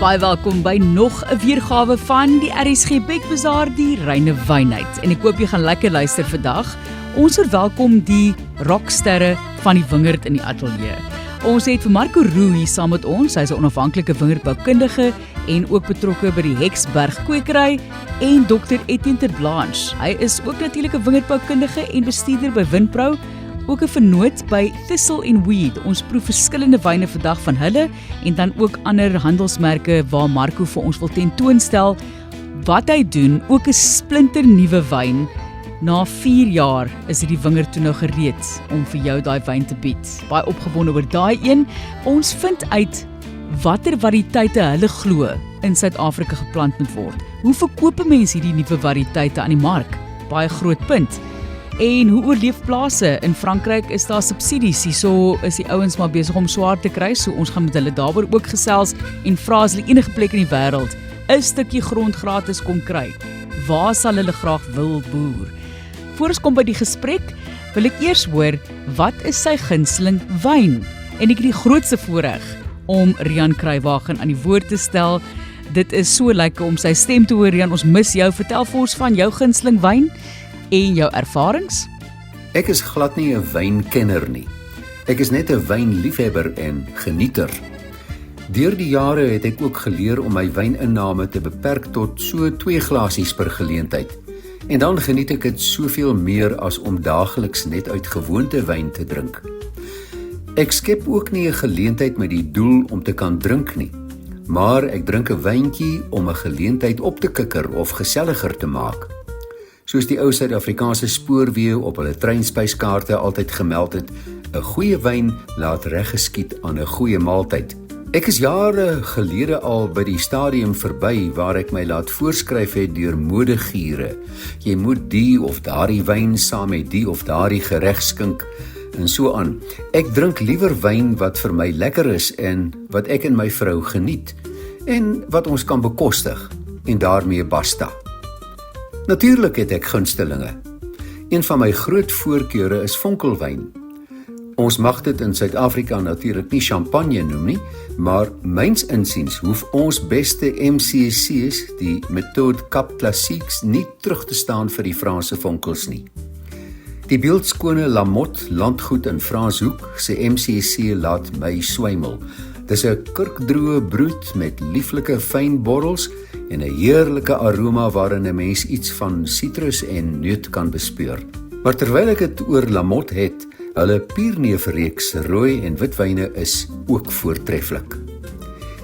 Baie welkom by nog 'n weergawe van die RSG Bekbazaar, die reine wynheid. En ek hoop jy gaan lekker luister vandag. Ons verwelkom die rocksterre van die wingerd in die ateljee. Ons het vir Marco Roux hier saam met ons. Hy's 'n onafhanklike wingerdboukundige en ook betrokke by die Heksberg kwekery, en Dr. Etienne ter Blanche. Hy is ook natuurlik 'n wingerdboukundige en bestuurder by Winpro, ook 'n vernoot by Thistle & Weed. Ons proef verskillende wyne vandag van hulle en dan ook ander handelsmerke waar Marco vir ons wil tentoonstel wat hy doen. Ook 'n splinter nuwe wyn. Na 4 jaar is die wingerd toe nou gereed om vir jou daai wyn te bied. Baie opgewonde oor daai een. Ons vind uit watter variëteite hulle glo in Suid-Afrika geplant moet word. Hoe verkoop mense hierdie nuwe variëteite aan die mark? Baie groot punt. En hoe oorleef plase? In Frankryk is daar subsidies, hierso is die ouens maar besig om swaar te kry, so ons gaan met hulle daaroor ook gesels en vra as hulle enige plek in die wêreld 'n stukkie grond gratis kom kry. Waar sal hulle graag wil boer? Voor ons kom by die gesprek, wil ek eers hoor, wat is sy gunsteling wyn? En ek het die grootste voorreg om Rian Kruiwagen aan die woord te stel. Dit is so lekker om sy stem te hoor, Rian. Ons mis jou. Vertel vir ons van jou gunsteling wyn en jou ervarings. Ek is glad nie 'n wynkenner nie. Ek is net 'n wynliefhebber en genieter. Deur die jare het ek ook geleer om my wyninname te beperk tot so 2 glasies per geleentheid. En dan geniet ek dit soveel meer as om daagliks net uit gewoonte wyn te drink. Ek skep ook nie 'n geleentheid met die doel om te kan drink nie, maar ek drink 'n wyntjie om 'n geleentheid op te kikker of geselliger te maak. Soos die ou Suid-Afrikaanse spoorweë op hulle treinspyskaarte altyd gemeld het, 'n goeie wyn laat reg geskied aan 'n goeie maaltyd. Ek is jare gelede al by die stadium verby waar ek my laat voorskryf het deur modegiere. Jy moet die of daardie wyn saam met die of daardie gereg skink en so aan. Ek drink liewer wyn wat vir my lekker is en wat ek en my vrou geniet en wat ons kan bekostig, en daarmee basta. Natuurlik het ek gunstelinge. Een van my groot voorkeure is vonkelwyn. Ons mag dit in Suid-Afrika natuurlik nie champagne noem nie, maar myns insiens hoef ons beste MCC's, die Méthode Cap Classiques, nie terug te staan vir die Franse vonkels nie. Die beeldskone Lamotte landgoed in Franshoek se MCC laat my swymel. Dis 'n kurkdroë brood met lieflike fyn borrels en 'n heerlike aroma waarin 'n mens iets van sitrus en neut kan bespeur. Maar terwyl ek dit oor Lamotte het, hulle Pierneefreeks rooi en witwyne is ook voortreffelik.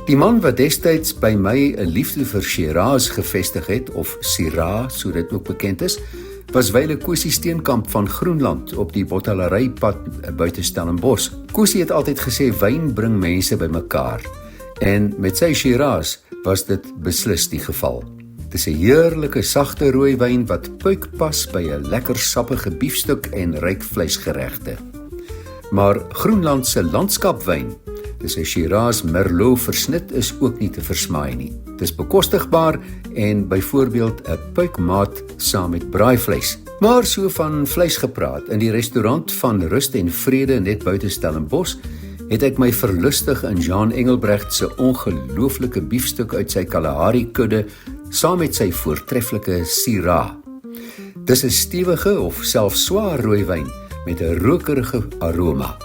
Die man wat destyds by my 'n liefde vir Shiraz gevestig het, of Syrah, so dit ook bekend is, was Wyle Kosie Steenkamp van Groenland op die Bottelerypad buite Stellenbosch. Kosie het altyd gesê wyn bring mense bymekaar, en met sy Shiraz was dit beslis die geval. Dis 'n heerlike sagte rooi wyn wat puik pas by 'n lekker sappige biefstuk en ryk vleisgeregte. Maar Groenland se landskapwyn, dis 'n Shiraz Merlot versnit, is ook nie te versmaai nie. Dis bekostigbaar en byvoorbeeld 'n puikmaat saam met braaivleis. Maar so van vleis gepraat, in die restaurant van Rust en Vrede net buite Stellenbosch het ek my verlustig in Jean Engelbrecht se ongelooflike biefstuk uit sy Kalahari kudde saam met sy voortreffelike Syrah. Dis 'n stewige of selfs swaar rooi wyn met 'n rokerige aroma.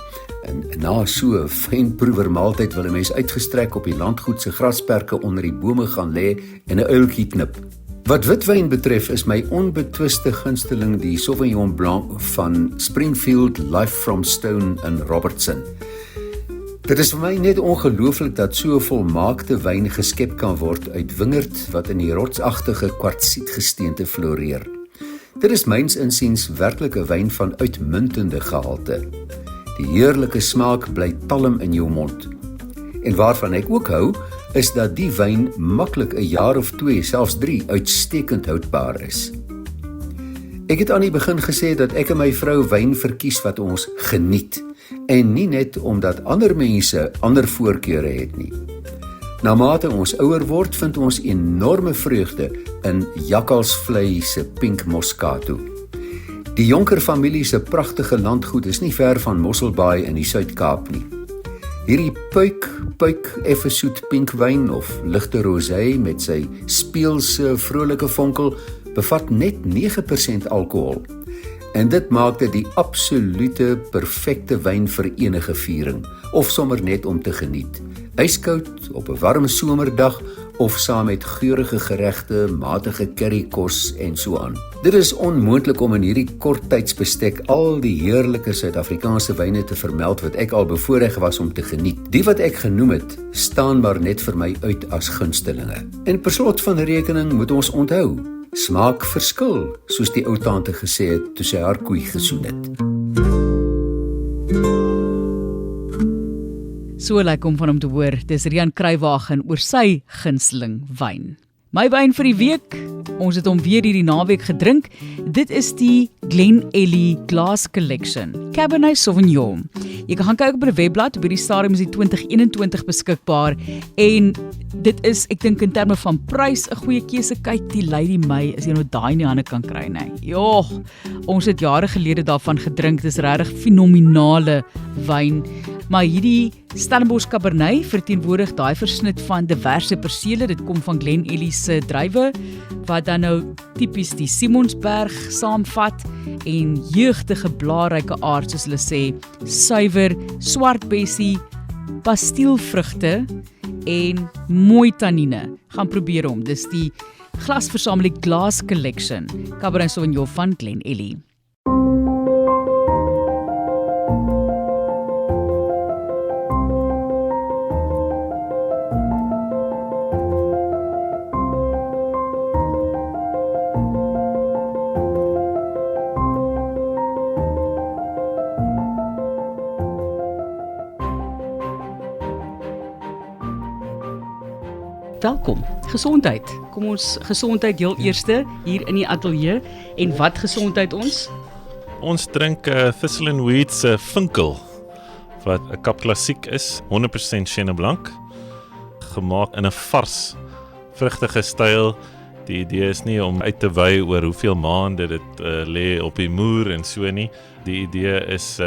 En na so 'n fynproewer maaltyd wil 'n mens uitgestrek op die landgoed se grasperke onder die bome gaan lê en 'n uiltjie knip. Wat witwyn betref is my onbetwiste gunsteling die Sauvignon Blanc van Springfield Life from Stone in Robertson. Dit is vir my net ongelooflik dat so 'n volmaakte wyn geskep kan word uit wingerd wat in die rotsagtige kwartsietgesteente floreer. Dit is myns insiens werklik 'n wyn van uitmuntende gehalte. Die heerlike smaak bly talm in jou mond. En waarvan ek ook hou, is dat die wyn maklik 'n jaar of 2, selfs 3, uitstekend houdbaar is. Ek het aan die begin gesê dat ek en my vrou wyn verkies wat ons geniet, en nie net omdat ander mense ander voorkeure het nie. Naarmate ons ouer word, vind ons enorme vreugde in jakkalsvlei se Pink Moscato. Die Jonker familie se pragtige landgoed is nie ver van Mosselbaai in die Suid-Kaap nie. Hierdie puik effe soet pinkwyn of ligte rosé met sy speelse vrolike vonkel bevat net 9% alkohol. En dit maak dit die absolute perfekte wyn vir enige viering of sommer net om te geniet. Yskoud op 'n warm somerdag of saam met geurende geregte, matige currykos en so aan. Dit is onmoontlik om in hierdie kort tydsbestek al die heerlike Suid-Afrikaanse wyne te vermeld wat ek al bevoorreg was om te geniet. Die wat ek genoem het, staan maar net vir my uit as gunstelinge. En per slot van rekening moet ons onthou, smaak verskil, soos die ou tante gesê het toe sy haar koei gesoen het. So lekker om van hom te hoor, dis Rian Kruiwagen oor sy gunsteling wyn. My wyn vir die week, ons het hom weer hierdie naweek gedrink, dit is die Glenelly Glass Collection, Cabernet Sauvignon. Jy kan gaan kyk op die webblad, op hierdie stadium is die 2021 beskikbaar, en dit is, ek dink in terme van prys, 'n goeie keuse. Kyk die Lady May, as jy nou daai in die hande kan kry, nee. Joh, ons het jare gelede daarvan gedrink, dis regtig fenominale wyn, maar hierdie Stellenbosch Cabernet verteenwoordig daai versnit van diverse persele. Dit kom van Glenelly se druiwe wat dan nou tipies die Simonsberg saamvat en jeugdige blaarryke aard soos hulle sê, suiwer, swart bessie, pastielvrugte en mooi tannine. Gaan probeer hom. Dis die glasversameling Glass Collection, Cabernet Sauvignon van Glenelly. Welkom, gesondheid. Kom ons gesondheid heel eerste hier in die ateljee. En wat gesondheid ons? Ons drink Thistle and Weed se Finkel, wat 'n kap klassiek is, 100% Chenin Blanc, gemaak in 'n vars, vrugtige styl. Die idee is nie om uit te wy oor hoeveel maande dit lê op die moer en so nie. Die idee is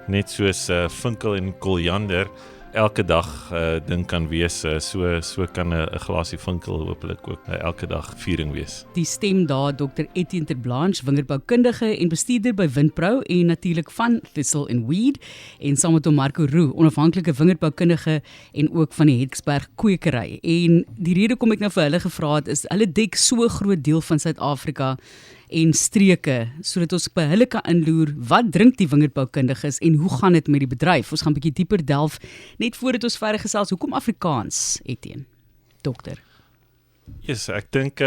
net soos Finkel en koriander elke dag ding kan wees, so kan 'n glasie Finkel hopelik ook elke dag viering wees. Die stem daar, Dr. Etienne ter Blanche, wingerdboukundige en bestuurder by Windbrou en natuurlik van Thistle and Weed, en saam met hom Marco Roux, onafhanklike wingerdboukundige en ook van die Heksberg kwekery. En die rede kom ek nou vir hulle gevra het is, hulle dek so 'n groot deel van Suid-Afrika en streke, sodat ons by hulle kan inloer, wat drink die wingerdboukundiges en hoe gaan dit met die bedryf? Ons gaan 'n bietjie dieper delf, net voordat ons verder gesels, hoekom Afrikaans, Etienne? Dokter. Yes, ek dink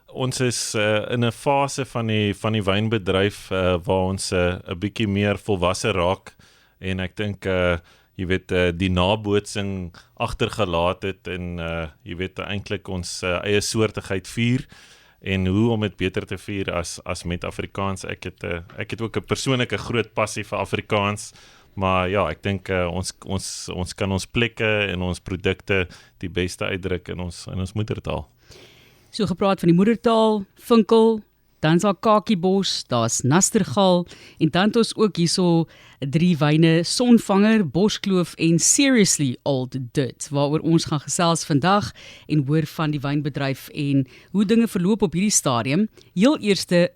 ons is in 'n fase van die wynbedryf waar ons 'n bietjie meer volwasse raak, en ek dink jy weet die nabootsing agtergelaat het en jy weet eintlik ons eie soortigheid vier. En hoe om dit beter te vier as met Afrikaans. Ek het ook 'n persoonlike groot passie vir Afrikaans, maar ja, ek dink ons kan ons plekke en ons produkte die beste uitdruk in ons moedertaal. So gepraat van die moedertaal, Finkel, dan is daar Kakiebos, daar's Nastergal, en dan het ons ook hierso 3 wyne, Sonvanger, Boskloof en Seriously Old Dit, waaroor ons gaan gesels vandag en hoor van die wynbedryf en hoe dinge verloop op hierdie stadium. Heel eerste,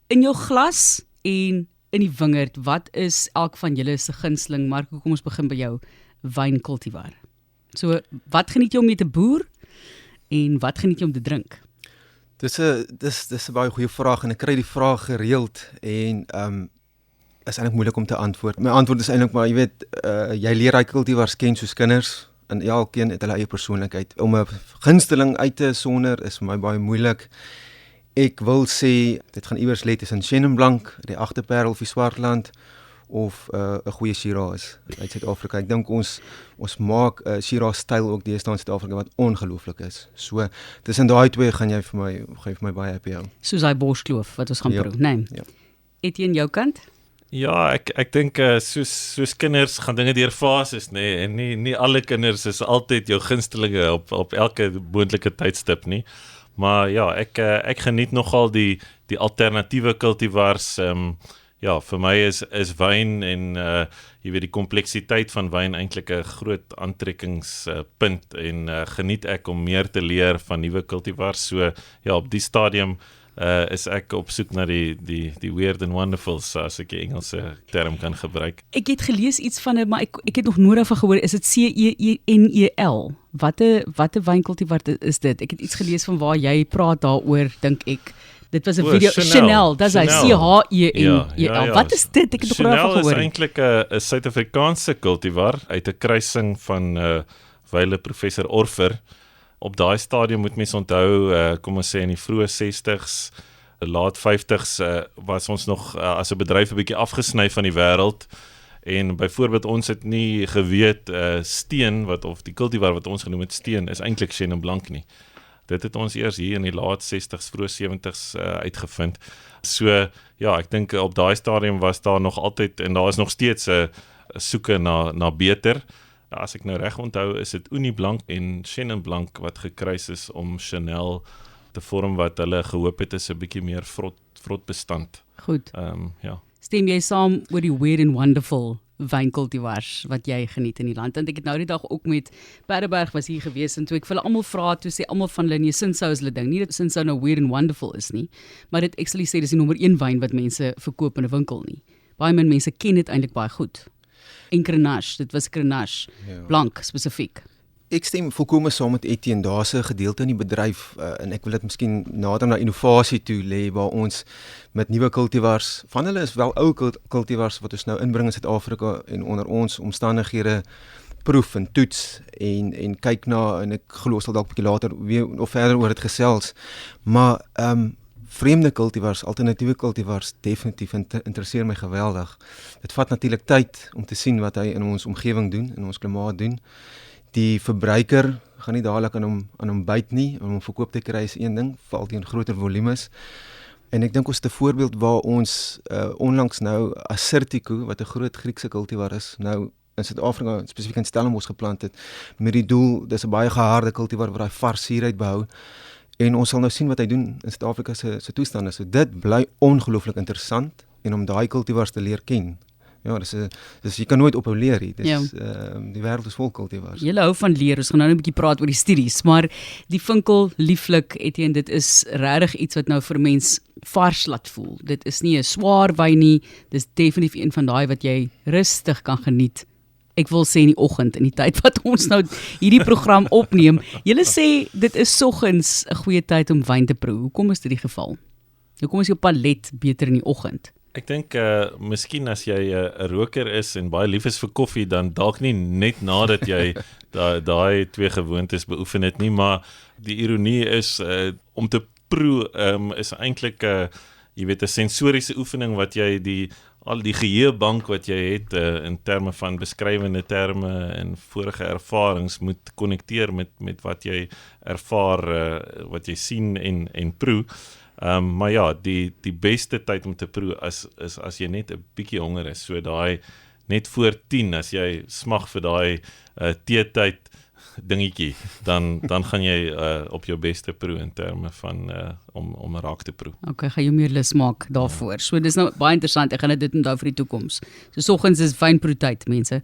in jou glas en in die wingerd, wat is elk van julle se gunsteling? Marco, kom ons begin by jou, wynkultivar. So, wat geniet jy om mee te boer en wat geniet jy om te drink? Dis 'n baie goeie vraag en ek kry die vraag gereeld en is eintlik moeilik om te antwoord. My antwoord is eintlik maar, jy weet, jy leer daai kultivars ken soos kinders en elkeen het hulle eie persoonlikheid. Om 'n gunsteling uit te sonder is vir my baie moeilik. Ek wil sê dit gaan iewers lê tussen Chenin Blanc, die Agterparel of die Swartland, of 'n goeie Shiraz is uit Suid-Afrika. Ek dink ons maak Shiraz styl ook deesdae in Suid-Afrika wat ongelooflik is. So tussen daai twee gaan jy vir my baie happy hou. Soos daai Boskloof wat ons gaan proe, nee. Ja. Etienne, jou kant? Ja, ek dink soos kinders gaan dinge deur fases, nee, en nie alle kinders is altyd jou gunstelinge op elke moontlike tydstip nie. Maar ja, ek geniet nogal die alternatiewe kultivars, ja, vir my is wyn en jy weet die kompleksiteit van wyn eintlik 'n groot aantrekkingspunt en geniet ek om meer te leer van nuwe kultivars. So ja, op die stadium is ek op soek na die weird and wonderfuls, as ek die Engelse term kan gebruik. Ek het gelees iets van 'n, maar ek het nog nooit daarvan gehoor, is dit CENEL? Watte wynkultivar is dit? Ek het iets gelees van waar jy praat daaroor, dink ek. Dit was 'n video, Chanel, dis hy, CHENEL. Wat is dit? Ek het nog nooit daarvan gehoor. Chanel is eintlik 'n Suid-Afrikaanse kultivar uit 'n kruising van wyle professor Orfer. Op daai stadium moet mens onthou, kom ons sê in die vroeë 60s, laat 50s, was ons nog as 'n bedryf 'n bietjie afgesny van die wêreld. En byvoorbeeld ons het nie geweet steen of die kultivar wat ons genoem het steen is eintlik Chenin Blanc nie. Dit het ons eers hier in die laat 60s, vroeë 70s uitgevind. So ja, ek dink op daai stadium was daar nog altyd en daar is nog steeds 'n soeke na beter. As ek nou reg onthou, is dit Uni Blanc en Chenin Blanc wat gekruis is om Chanel te vorm wat hulle gehoop het is 'n bietjie meer vrot bestand. Goed. Ja. Stem jy saam oor die weird and wonderful wynkultivars wat jy geniet in die land? Want ek het nou die dag ook met Paardeberg was hier gewees en toe ek vir hulle almal vra, toe sê almal van hulle nee, Sinsou is hulle ding. Nie dat Sinsou nou weird and wonderful is nie, maar dit actually sê dis die nommer 1 wyn wat mense verkoop in 'n winkel nie. Baie min mense ken dit eintlik baie goed. En Grenache, dit was Grenache, Blanc spesifiek. Ek stem volkome saam met Etienne, daar's 'n gedeelte in die bedryf en ek wil dit miskien nader na innovasie toe lê waar ons met nuwe kultivars, van hulle is wel ou kultivars wat ons nou inbring in Suid-Afrika en onder ons omstandighede proef en toets en kyk na, en ek glo sal dalk 'n bietjie later weer of verder oor dit gesels, maar vreemde kultivars, alternatiewe kultivars definitief interesseer my geweldig. Dit vat natuurlik tyd om te sien wat hy in ons omgewing doen, in ons klimaat doen. Die verbruiker gaan nie dadelik aan hom byt nie, om hom verkoop te kry is een ding, veral teen groter volumes. En ek dink ons het 'n voorbeeld waar ons onlangs nou Assyrtiko, wat 'n groot Griekse kultivar is, nou in Suid-Afrika, spesifiek in Stellenbosch geplant het, met die doel, dis 'n baie geharde kultivar wat daai vars suurheid behou. En ons sal nou sien wat hy doen in Suid-Afrika se toestande. So dit bly ongelooflik interessant en om daai kultivars te leer ken. Ja, dis jy kan nooit ophou leer nie. Dis die wêreld is vol kultivars. Jy hou van leer. Ons gaan nou 'n bietjie praat oor die studies, maar die vinkel lieflik, Etienne, dit is regtig iets wat nou vir mens vars laat voel. Dit is nie 'n swaar wyn nie. Dis definitief een van daai wat jy rustig kan geniet. Ek wil sê in die oggend, in die tyd wat ons nou hierdie program opneem. Julle sê dit is soggens 'n goeie tyd om wyn te proe. Hoekom is dit die geval? Hoekom is jou palet beter in die oggend? Ek dink miskien as jy 'n roker is en baie lief is vir koffie, dan dalk nie net nadat jy daai twee gewoontes beoefen het nie, maar die ironie is om te proe is eintlik jy weet 'n sensoriese oefening wat jy al die geheuebank wat jy het in terme van beskrywende terme en vorige ervarings moet konnekteer met wat jy ervaar, wat jy sien en proe. Maar ja, die beste tyd om te proe is as jy net 'n bietjie honger is. So daai net voor 10 as jy smag vir daai teetyd dingetjie, dan gaan jy op jou beste proe in terme van om raak te proe. Okay, gaan jy meer lus maak daarvoor. So dis nou baie interessant. Ek gaan dit onthou vir die toekoms. So soggens is wynproetyd, mense.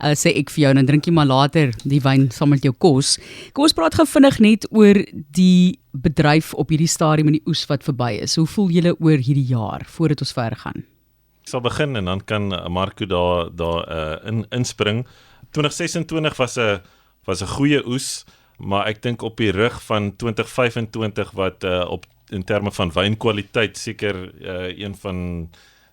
Sê ek vir jou, dan drink jy maar later die wyn saam met jou kos. Kom ons praat gou vinnig net oor die bedryf op hierdie stadium in die oes wat verby is. Hoe voel julle oor hierdie jaar voordat ons verder gaan? Ek sal begin en dan kan Marco daar inspring. 2026 was 'n goeie oes, maar ek dink op die rug van 2025 wat in terme van wynkwaliteit seker een van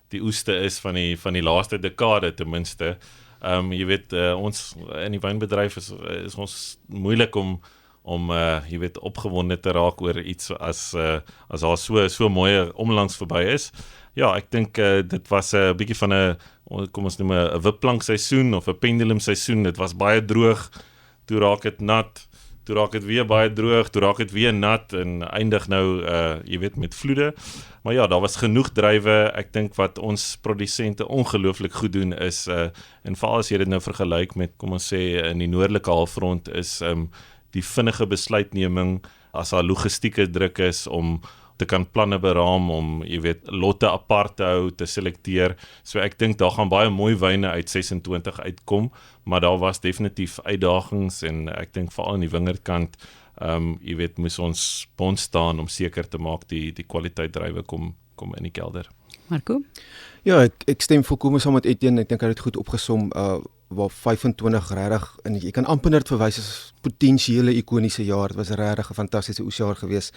die oeste is van die laaste dekade ten minste. Jy weet ons in die wynbedryf is ons moeilik om jy weet opgewonde te raak oor iets as daar so mooi omlangs verby is. Ja, ek dink dit was 'n bietjie van kom ons noem 'n wipplank seisoen of 'n pendulum seisoen. Dit was baie droog. Toe raak dit nat, toe raak dit weer baie droog, toe raak dit weer nat en eindig nou, jy weet, met vloede. Maar ja, daar was genoeg druiwe. Ek dink wat ons produsente ongelooflik goed doen is, en veral as jy dit nou vergelyk met, kom ons sê, in die noordelike halfrond, is die vinnige besluitneming as daar logistieke druk is om te kan planne beraam om, jy weet, lotte apart te hou, te selekteer. So ek dink daar gaan baie mooi wyne uit 26 uitkom, maar daar was definitief uitdagings en ek dink veral aan die wingerdkant, jy weet, moes ons bond staan om seker te maak die kwaliteit drywe kom in die kelder. Marco? Ja, ek stem volkome saam met Etienne. Ek dink hy het dit goed opgesom, waar 25 regtig, en jy kan amper net verwys as potensiële ikoniese jaar. Dit was regtig 'n fantastiese oesjaar geweest.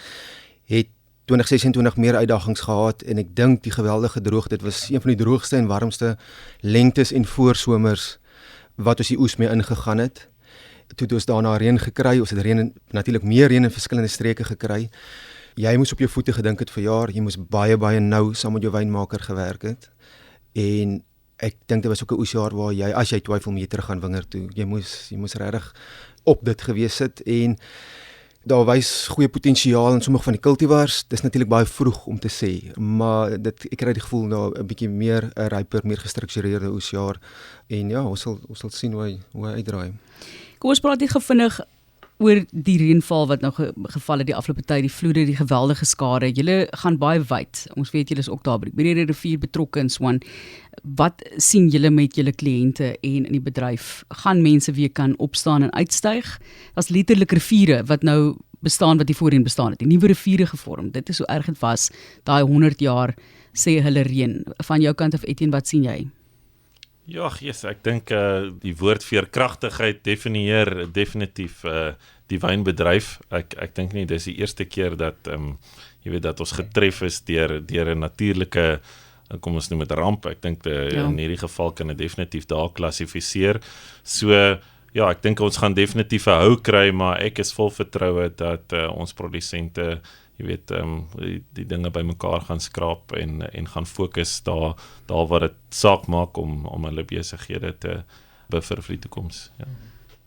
Het 2026 meer uitdagings gehad en ek dink die geweldige droogte, dit was een van die droogste en warmste lengtes en voorsomers wat ons die oes mee ingegaan het. Toe het ons daarna reën gekry, ons het natuurlik meer reën in verskillende streke gekry. Jy moes op jou voete gedink het vir jaar, jy moes baie nou saam met jou wynmaker gewerk het. En ek dink dit was ook 'n oesjaar waar jy, as jy twyfel, mee terug gaan wingerd toe. Jy moes regtig op dit gewees het en daar wys goeie potensiaal in sommige van die cultivars. Dis natuurlik baie vroeg om te sê, maar ek kry die gevoel nou 'n bietjie meer 'n ryper, meer gestruktureerde oesjaar. En ja, ons sal sien hoe hy uitdraai. Kom ons praat net vinnig oor die reënval wat nou geval het die afgelope tyd, die vloede, die geweldige skade. Julle gaan baie wyd. Ons weet julle is ook daar by die rivier betrokke en so aan. Wat sien julle met julle kliënte en in die bedryf? Gaan mense weer kan opstaan en uitstyg? Daar's letterlik riviere wat nou bestaan wat nie voorheen bestaan het. Die nuwe riviere gevorm. Dit is hoe erg dit was. Daai 100 jaar sê hulle reën. Van jou kant af, Etienne, wat sien jy? Ja, ek dink die woord veerkragtigheid definitief die wynbedryf. Ek dink nie dis die eerste keer dat jy weet dat ons getref is deur 'n natuurlike, kom ons noem dit ramp. Ek dink in hierdie geval kan dit definitief daar klassifiseer. So ja, ek dink ons gaan definitief 'n hou kry, maar ek is vol vertroue dat ons produsente jy weet, die dinge bymekaar gaan skraap en gaan fokus daar waar dit saak maak om hulle besighede te buffer vir die toekoms. Ja.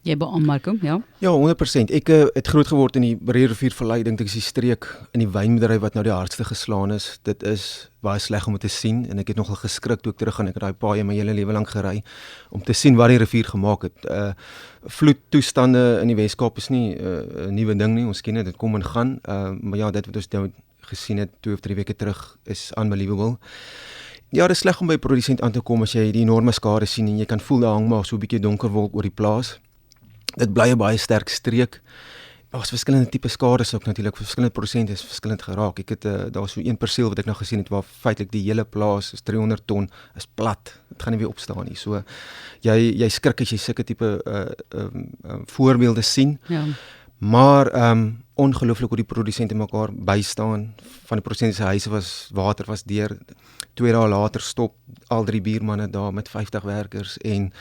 Jy beamoen, Marco, ja? Ja, 100%. Ek het groot geword in die Breë Rivier Vallei, dink ek is die streek in die wynbedryf wat nou die hardste geslaan is. Dit is baie sleg om te sien en ek het nogal geskrik toe ek terug gaan. Ek het daai paaie my hele lewe lank gery om te sien wat die rivier gemaak het. Vloedtoestande in die Weskaap is nie 'n nuwe ding nie. Ons ken dit kom en gaan. Maar ja, dit wat ons nou gesien het 2 of 3 weke terug is unbelievable. Ja, dit is sleg om by 'n produsent aan te kom as jy die enorme skade sien en jy kan voel daar hang maar so 'n bietjie donker wolk oor die plaas. Dit bly 'n baie sterk streek. Daar's verskillende tipe skades ook natuurlik, verskillende produsente is verskillend geraak. Ek het daar so een perseel wat ek nou gesien het waar feitelik die hele plaas is 300 ton is plat. Dit gaan nie weer opstaan nie. So jy skrik as jy sulke tipe voorbeelde sien. Ja. Maar ongelooflik hoe die produsente mekaar bystaan. Van die produsente se huise water was deur. 2 dae later stop al 3 buurmanne daar met 50 werkers en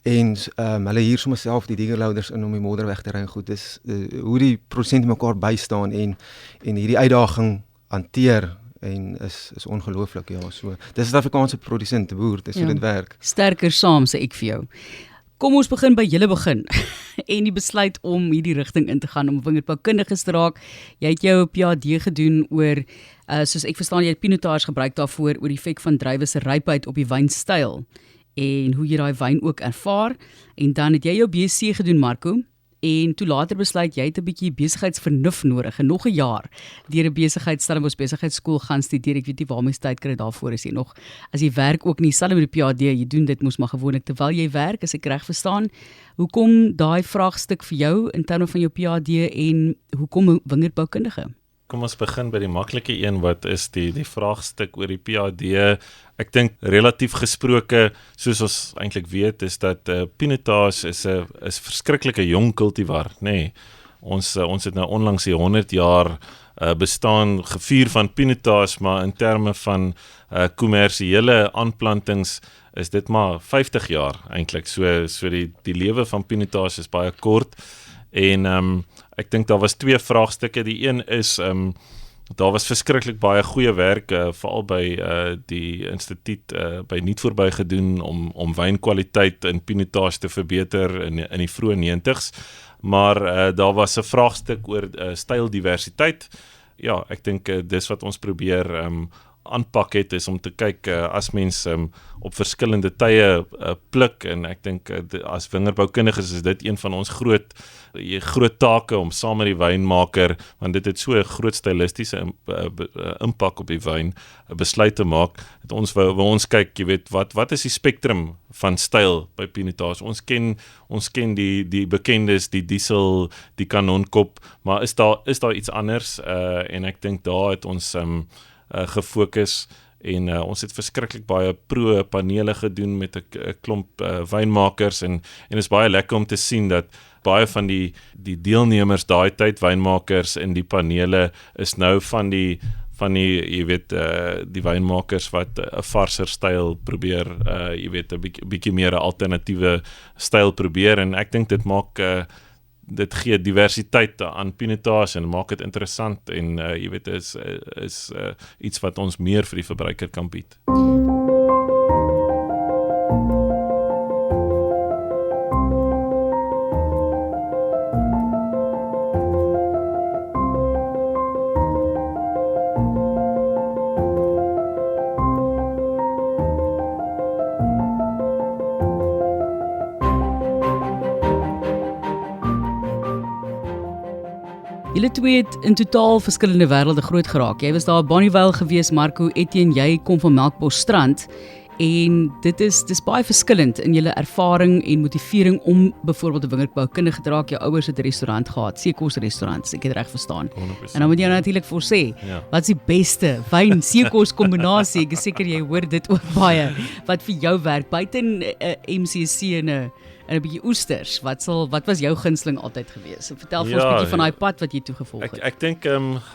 hulle hier sommer self die diggerloaders in om die modder weg te ry en goed. Dis hoe die produsente mekaar bystaan en hierdie uitdaging hanteer en is ongelooflik, ja. So dis 'n Suid-Afrikaanse produsent, boer, dis hoe dit werk. Sterker saam, sê ek vir jou. Kom ons begin by julle begin en die besluit om hierdie rigting in te gaan, om wingerdboukundiges te raak. Jy het jou PhD gedoen oor, soos ek verstaan, jy het pinotage gebruik daarvoor, oor die effek van druiwe se rypheid op die wynstyl en hoe jy daai wyn ook ervaar. En dan het jy jou BSc gedoen, Marco, en toe later besluit jy het 'n bietjie besigheidsvernuf nodig en nog 'n jaar deur 'n Stellenbosch besigheidskool gaan studeer. Ek weet nie waarmee jy tyd kry daarvoor is jy nog. As jy werk ook nie, selfs met die PhD, jy doen dit mos maar gewoonlik terwyl jy werk, as ek reg verstaan. Hoekom daai vraagstuk vir jou in terme van jou PhD en hoekom wingerdboukundige? Kom ons begin by die maklike een, wat is die vraagstuk oor die PhD. Ek dink relatief gesproke, soos ons eintlik weet, is dat pinotage is 'n verskriklike jong kultivar, nê. Nee, ons het nou onlangs die 100 jaar bestaan gevier van pinotage, maar in terme van kommersiële aanplantings is dit maar 50 jaar eintlik. So die lewe van pinotage is baie kort. En ek dink daar was 2 vraagstukke. Die een is daar was verskriklik baie goeie werk veral by die instituut by Nuut voorby gedoen om wynkwaliteit in pinotage te verbeter in die vroeë 90s. Maar daar was 'n vraagstuk oor styldiversiteit. Ja, ek dink dis wat ons probeer aanpak het is om te kyk as mens op verskillende tye pluk en ek dink as wingerdboukundiges is dit een van ons groot take om saam met die wynmaker, want dit het so 'n groot stilistiese impak op die wyn, 'n besluit te maak. Dat ons wil ons kyk, jy weet, wat is die spektrum van styl by Pinotage? Ons ken die bekendes, die diesel, die kanonkop, maar is daar iets anders? En ek dink daar het ons gefokus en ons het verskriklik baie pro-panele gedoen met 'n klomp wynmakers en is baie lekker om te sien dat baie van die deelnemers daai tyd, wynmakers in die panele, is nou van die jy weet, die wynmakers wat 'n varser styl probeer, jy weet, 'n bietjie meer 'n alternatiewe styl probeer en ek dink dit gee diversiteit aan Pinotage en maak dit interessant en jy weet, is iets wat ons meer vir die verbruiker kan bied. Julle twee het in totaal verskillende wêrelde groot geraak. Jy was daar op Bonnievale gewees, Marco, Etienne, jy kom van Melkbosstrand en dis baie verskillend in julle ervaring en motivering om byvoorbeeld 'n wingerdboukundige te raak. Jou ouers het 'n restaurant gehad, seekos restaurant, ek het reg verstaan. 100%. En dan moet jy natuurlik voorsê, Ja. wat is die beste wyn seekos kombinasie? Ek is seker jy hoor dit ook baie wat vir jou werk buite 'n MCC en 'n bietjie oesters. Wat was jou gunsteling altyd gewees? Vertel vir ons 'n bietjie van daai pad wat jy toe gevolg het. Ek dink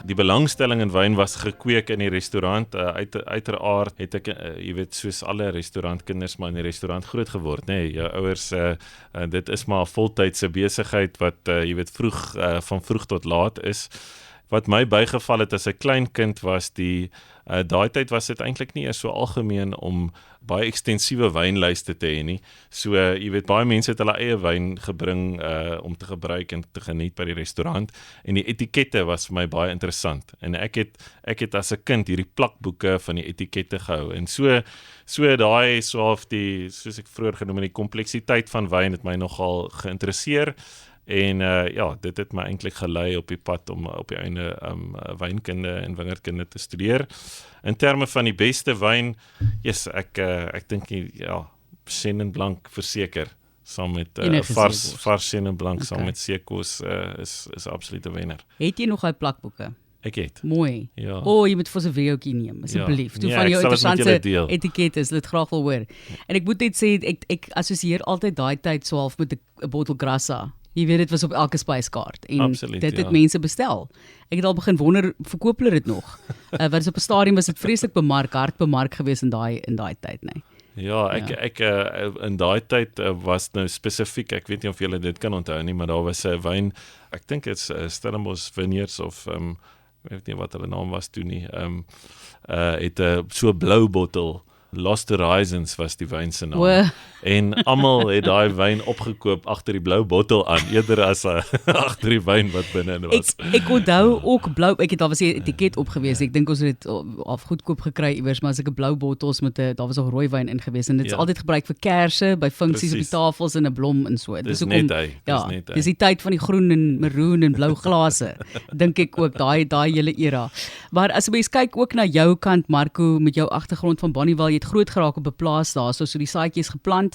die belangstelling in wyn was gekweek in die restaurant. Uiteraard het ek jy weet, soos alle restaurantkinders maar in die restaurant groot geword, nê. Jou ouers dit is maar 'n voltydse besigheid wat jy weet van vroeg tot laat is. Wat my bygeval het as 'n klein kind was daai tyd was dit eintlik nie eers so algemeen om baie ekstensiewe wynlyste te hê nie. So jy weet, baie mense het hulle eie wyn gebring om te gebruik en te geniet by die restaurant en die etikette was vir my baie interessant. En ek het as 'n kind hierdie plakboeke van die etikette gehou en so daai soos ek vroeër genoem het, die kompleksiteit van wyn het my nogal geïnteresseer. En dit het my eintlik gelei op die pad om op die einde wynkunde en wingerdkunde te studeer. In terme van die beste wyn, ek dink Chenin Blanc verseker, saam met vars Chenin Blanc, saam met seekos is absoluut 'n wenner. Het jy nog daai plakboeke? Ek het. Mooi. Ja. Jy moet vir 'n videoetjie neem asseblief. Toe Ja, van ek jou sal dit met interessante julle deel. etikette, dit graag wil hoor. En ek moet net sê ek assosieer altyd daai tyd so half met 'n bottel Grassa. Jy weet, dit was op elke spyskaart en Absoluut, dit het ja. mense bestel. Ek het al begin wonder, verkoop hulle dit nog? Want op 'n stadium was dit vreeslik hard bemark gewees in daai tyd, nee. Ja, ek in daai tyd was nou spesifiek, ek weet nie of julle dit kan onthou nie, maar daar was 'n wyn, ek dink dit's Stellenbosch Vineyards of ek weet nie wat hulle naam was toe nie. Het 'n so blou bottel, Lost Horizons was die wyn se naam. En almal het daai wyn opgekoop agter die blou bottel aan, eerder as agter die wyn wat binne was. Ek onthou ook blou, daar was 'n etiket op gewees. Ek dink ons het dit af goedkoop gekry iewers, maar as ek 'n blou bottels met daar was ook rooi wyn in gewees en dit is altyd gebruik vir kersse, by funksies op die tafels en 'n blom en so. Dis net hy. Dis die tyd van die groen en maroon en blou glase. Dink ek ook daai hele era. Maar as jy mens kyk ook na jou kant, Marco, met jou agtergrond van Bonnievale, jy het groot geraak op 'n plaas daar, so die saadjies geplant.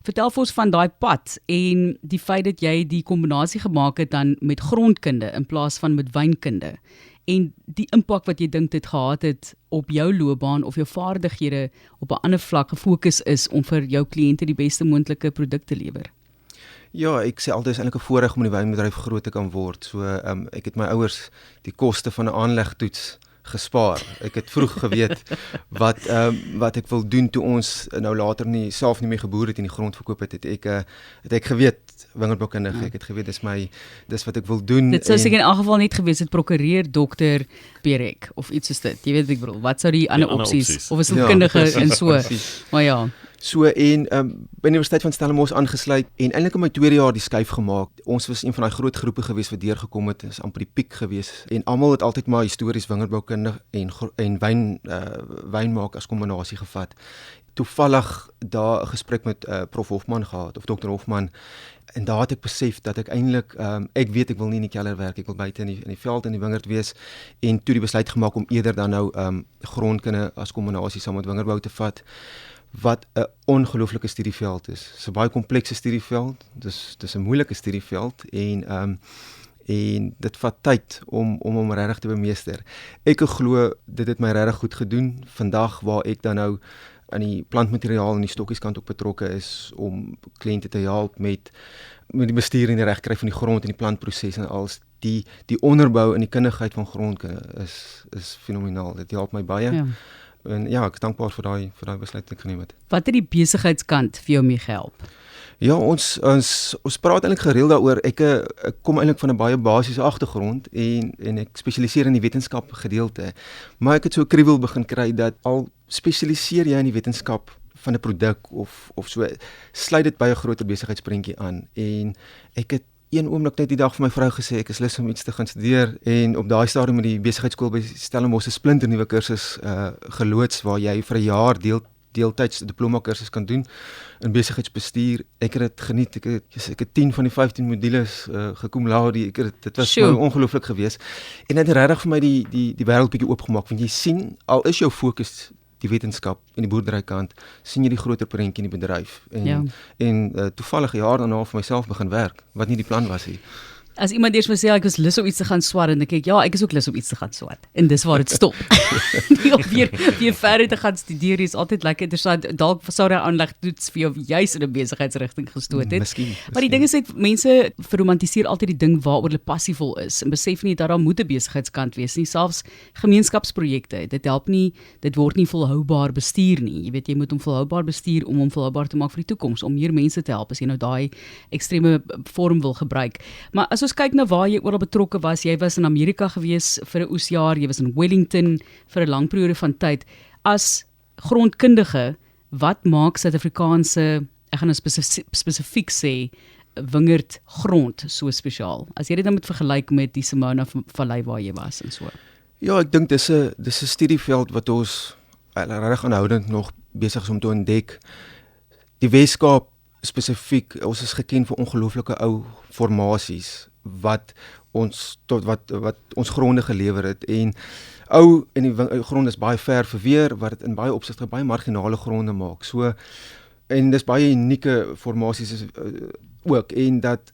Vertel vir ons van daai pad en die feit dat jy die kombinasie gemaak het dan met grondkunde in plaas van met wynkunde en die impak wat jy dink dit gehad het op jou loopbaan of jou vaardighede op 'n ander vlak gefokus is om vir jou kliënte die beste moontlike produk te lewer. Ja, ek sê altyd is eintlik 'n voorreg om in die wynbedryf groot te kan word. So ek het my ouers die koste van 'n aanlegtoets gespaar. Ek het vroeg geweet wat ek wil doen toe ons nou later self nie meer geboer het en die grond verkoop het ek geweet wingerdboukundige. Ek het geweet dis wat ek wil doen. Dit sou seker in elk geval net gewees het prokureur, dokter, Perek of iets soos dit. Jy weet wat ek bedoel. Wat sou die ander opsies of 'n sielkundige en so. Maar ja. So en by die Universiteit van Stellenbosch aangesluit en eintlik in my tweede jaar die skuif gemaak. Ons was een van daai groot groepe gewees wat deurgekom het, is amper die piek gewees en almal het altyd maar histories wingerdboukundig en wynmaak as kombinasie gevat. Toevallig daar 'n gesprek met Prof Hofman gehad of Dr Hofman en daar het ek besef dat ek eintlik ek weet ek wil nie in die kelder werk, ek wil buite in die veld in die wingerd wees en toe die besluit gemaak om eerder dan nou grondkunde as kombinasie saam met wingerdbou te vat wat 'n ongelooflike studieveld is. Dit is 'n baie komplekse studieveld. Dis 'n moeilike studieveld en dit vat tyd om regtig te bemeester. Ek glo dit het my regtig goed gedoen vandag waar ek dan nou aan die plantmateriaal en die stokkieskant ook betrokke is om kliënte te help met die bestuur en die regkry van die grond en die plantproses en als die onderbou en die kundigheid van grondkunde is fenomenaal. Dit help my baie. Ja. En ja, ek is dankbaar vir daai besluit wat ek geneem het. Wat het die besigheidskant vir jou mee gehelp? Ja, ons praat eintlik gereeld daaroor. Ek kom eintlik van 'n baie basiese agtergrond en ek spesialiseer in die wetenskap gedeelte. Maar ek het so 'n kriebel begin kry dat al spesialiseer jy in die wetenskap van 'n produk of so, sluit dit by 'n groter besigheidsprentjie aan. En ek het een oomblik net die dag vir my vrou gesê ek is lus om iets te gaan studeer en op daai stadium met die besigheidskool by Stellenbosch 'n splinternuwe kursus geloods waar jy vir 'n jaar deeltyds diploma kursus kan doen in besigheidsbestuur. Ek het dit geniet. Ek het 10 van die 15 modules gekom laude. Dit was vir my ongelooflik geweest. En dit het regtig vir my die wêreld bietjie oopgemaak want jy sien al is jou fokus die wetenskap en die boerderykant, sien jy die groter prentjie in die bedryf. En toevallig 'n jaar daarna vir myself begin werk wat nie die plan was nie. As iemand eers sê ek was lus om iets te gaan swat en ek ja, ek is ook lus om iets te gaan swat. En dis waar dit stop. Nie om weer verder te gaan studeer is altyd lekker interessant. Dalk sou daai aanlegtoets vir jou juis in 'n besigheidsrigting gestoot het. Miskien. Maar die ding is net mense verromantiseer altyd die ding waaroor hulle passievol is en besef nie dat daar moet 'n besigheidskant wees nie. Selfs gemeenskapsprojekte, dit help nie, dit word nie volhoubaar bestuur nie. Jy weet jy moet hom volhoubaar bestuur om hom volhoubaar te maak vir die toekoms, om meer mense te help as jy nou daai ekstreme vorm wil gebruik. Maar as ons kyk na waar jy oral betrokke was, jy was in Amerika gewees vir 'n oesjaar, jy was in Wellington vir 'n lang periode van tyd. As grondkundige, wat maak Suid-Afrikaanse, ek gaan nou spesifiek sê, wingerdgrond so spesiaal? As jy dit dan moet vergelyk met die Simona Vallei waar jy was en so. Ja, ek dink dis 'n studieveld wat ons regtig aanhoudend nog besig is om te ontdek. Die Weskaap spesifiek, ons is geken vir ongelooflike ou formasies wat ons gronde gelewer het en ou en die grond is baie ver verweer wat dit in baie opsigte baie marginale gronde maak. So en dis baie unieke formasies ook en dat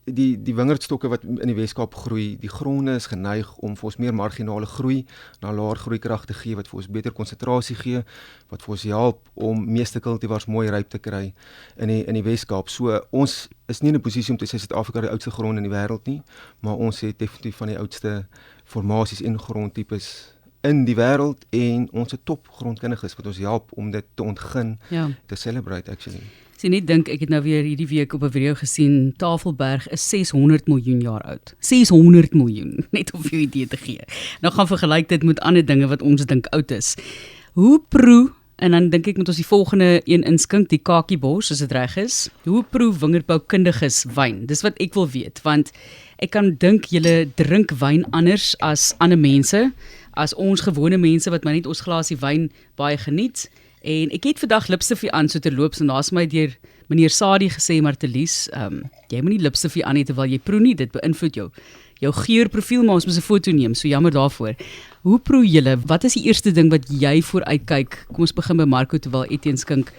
die wingerdstokke wat in die Weskaap groei, die gronde is geneig om vir ons meer marginale groei na laer groeikrag te gee wat vir ons beter konsentrasie gee, wat vir ons help om meeste kultivars mooi ryp te kry in die Weskaap. So ons is nie in 'n posisie om te sê Suid-Afrika die oudste grond in die wêreld nie, maar ons het definitief van die oudste formasies en grondtipes in die wêreld en ons het top grondkundiges wat ons help om dit te ontgin, te celebrate actually. As jy net dink, ek het nou weer hierdie week op 'n video gesien, Tafelberg is 600 miljoen jaar oud. 600 miljoen, net om vir jou idee te gee. Nou gaan vergelyk dit met ander dinge wat ons dink oud is. Hoe proe, en dan dink ek moet ons die volgende een inskink, die kakiebos, as dit reg is. Hoe proe wingerdboukundiges wyn? Dis wat ek wil weet, want ek kan dink julle drink wyn anders as ander mense, as ons gewone mense wat maar net ons glasie wyn baie geniet. En ek het vandag lipstifie aan so terloops en daar's my deur meneer Sadie gesê, maar Telies, jy moet nie lipstifie aan hê terwyl jy proe nie, dit beïnvloed jou geurprofiel, maar ons moet 'n foto neem, so jammer daarvoor. Hoe proe julle? Wat is die eerste ding wat jy vooruitkyk? Kom ons begin by Marco terwyl Etienne skink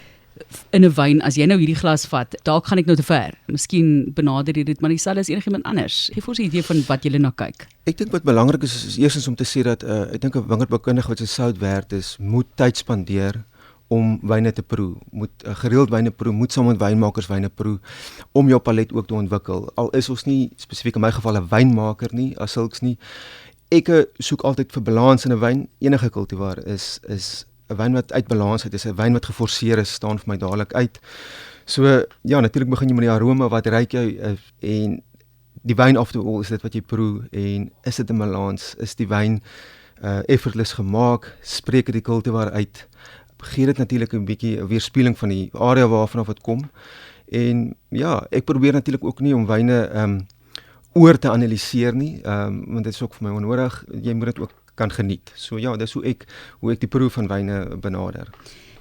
in 'n wyn. As jy nou hierdie glas vat, dalk gaan ek nou te ver. Miskien benader jy dit maar dieselfde as enigiemand anders. Gee vir ons 'n idee van wat julle na kyk. Ek dink wat belangrik is eerstens om te sê dat ek dink 'n wingerdboukundige wat sy sout werd is, moet tyd spandeer om wyne te proe, moet gereeld wyne proe, moet saam met wynmakers wyne proe, om jou palet ook te ontwikkel. Al is ons nie spesifiek in my geval 'n wynmaker nie, as sulks nie. Ek soek altyd vir balans in 'n wyn. Enige kultivar is 'n wyn wat uit balans uit is, 'n wyn wat geforseer is, staan vir my dadelik uit. So ja, natuurlik begin jy met die aroma, wat ruik jy en die wyn after all is dit wat jy proe en is dit 'n balans, is die wyn effortless gemaak, spreek dit die kultivar uit. gee dit natuurlik 'n bietjie 'n weerspieëling van die area waarvan dit kom. En ja, ek probeer natuurlik ook nie om wyne oor te analiseer nie, want dit is ook vir my onnodig. Jy moet dit ook kan geniet. So ja, dis hoe ek die proe van wyne benader.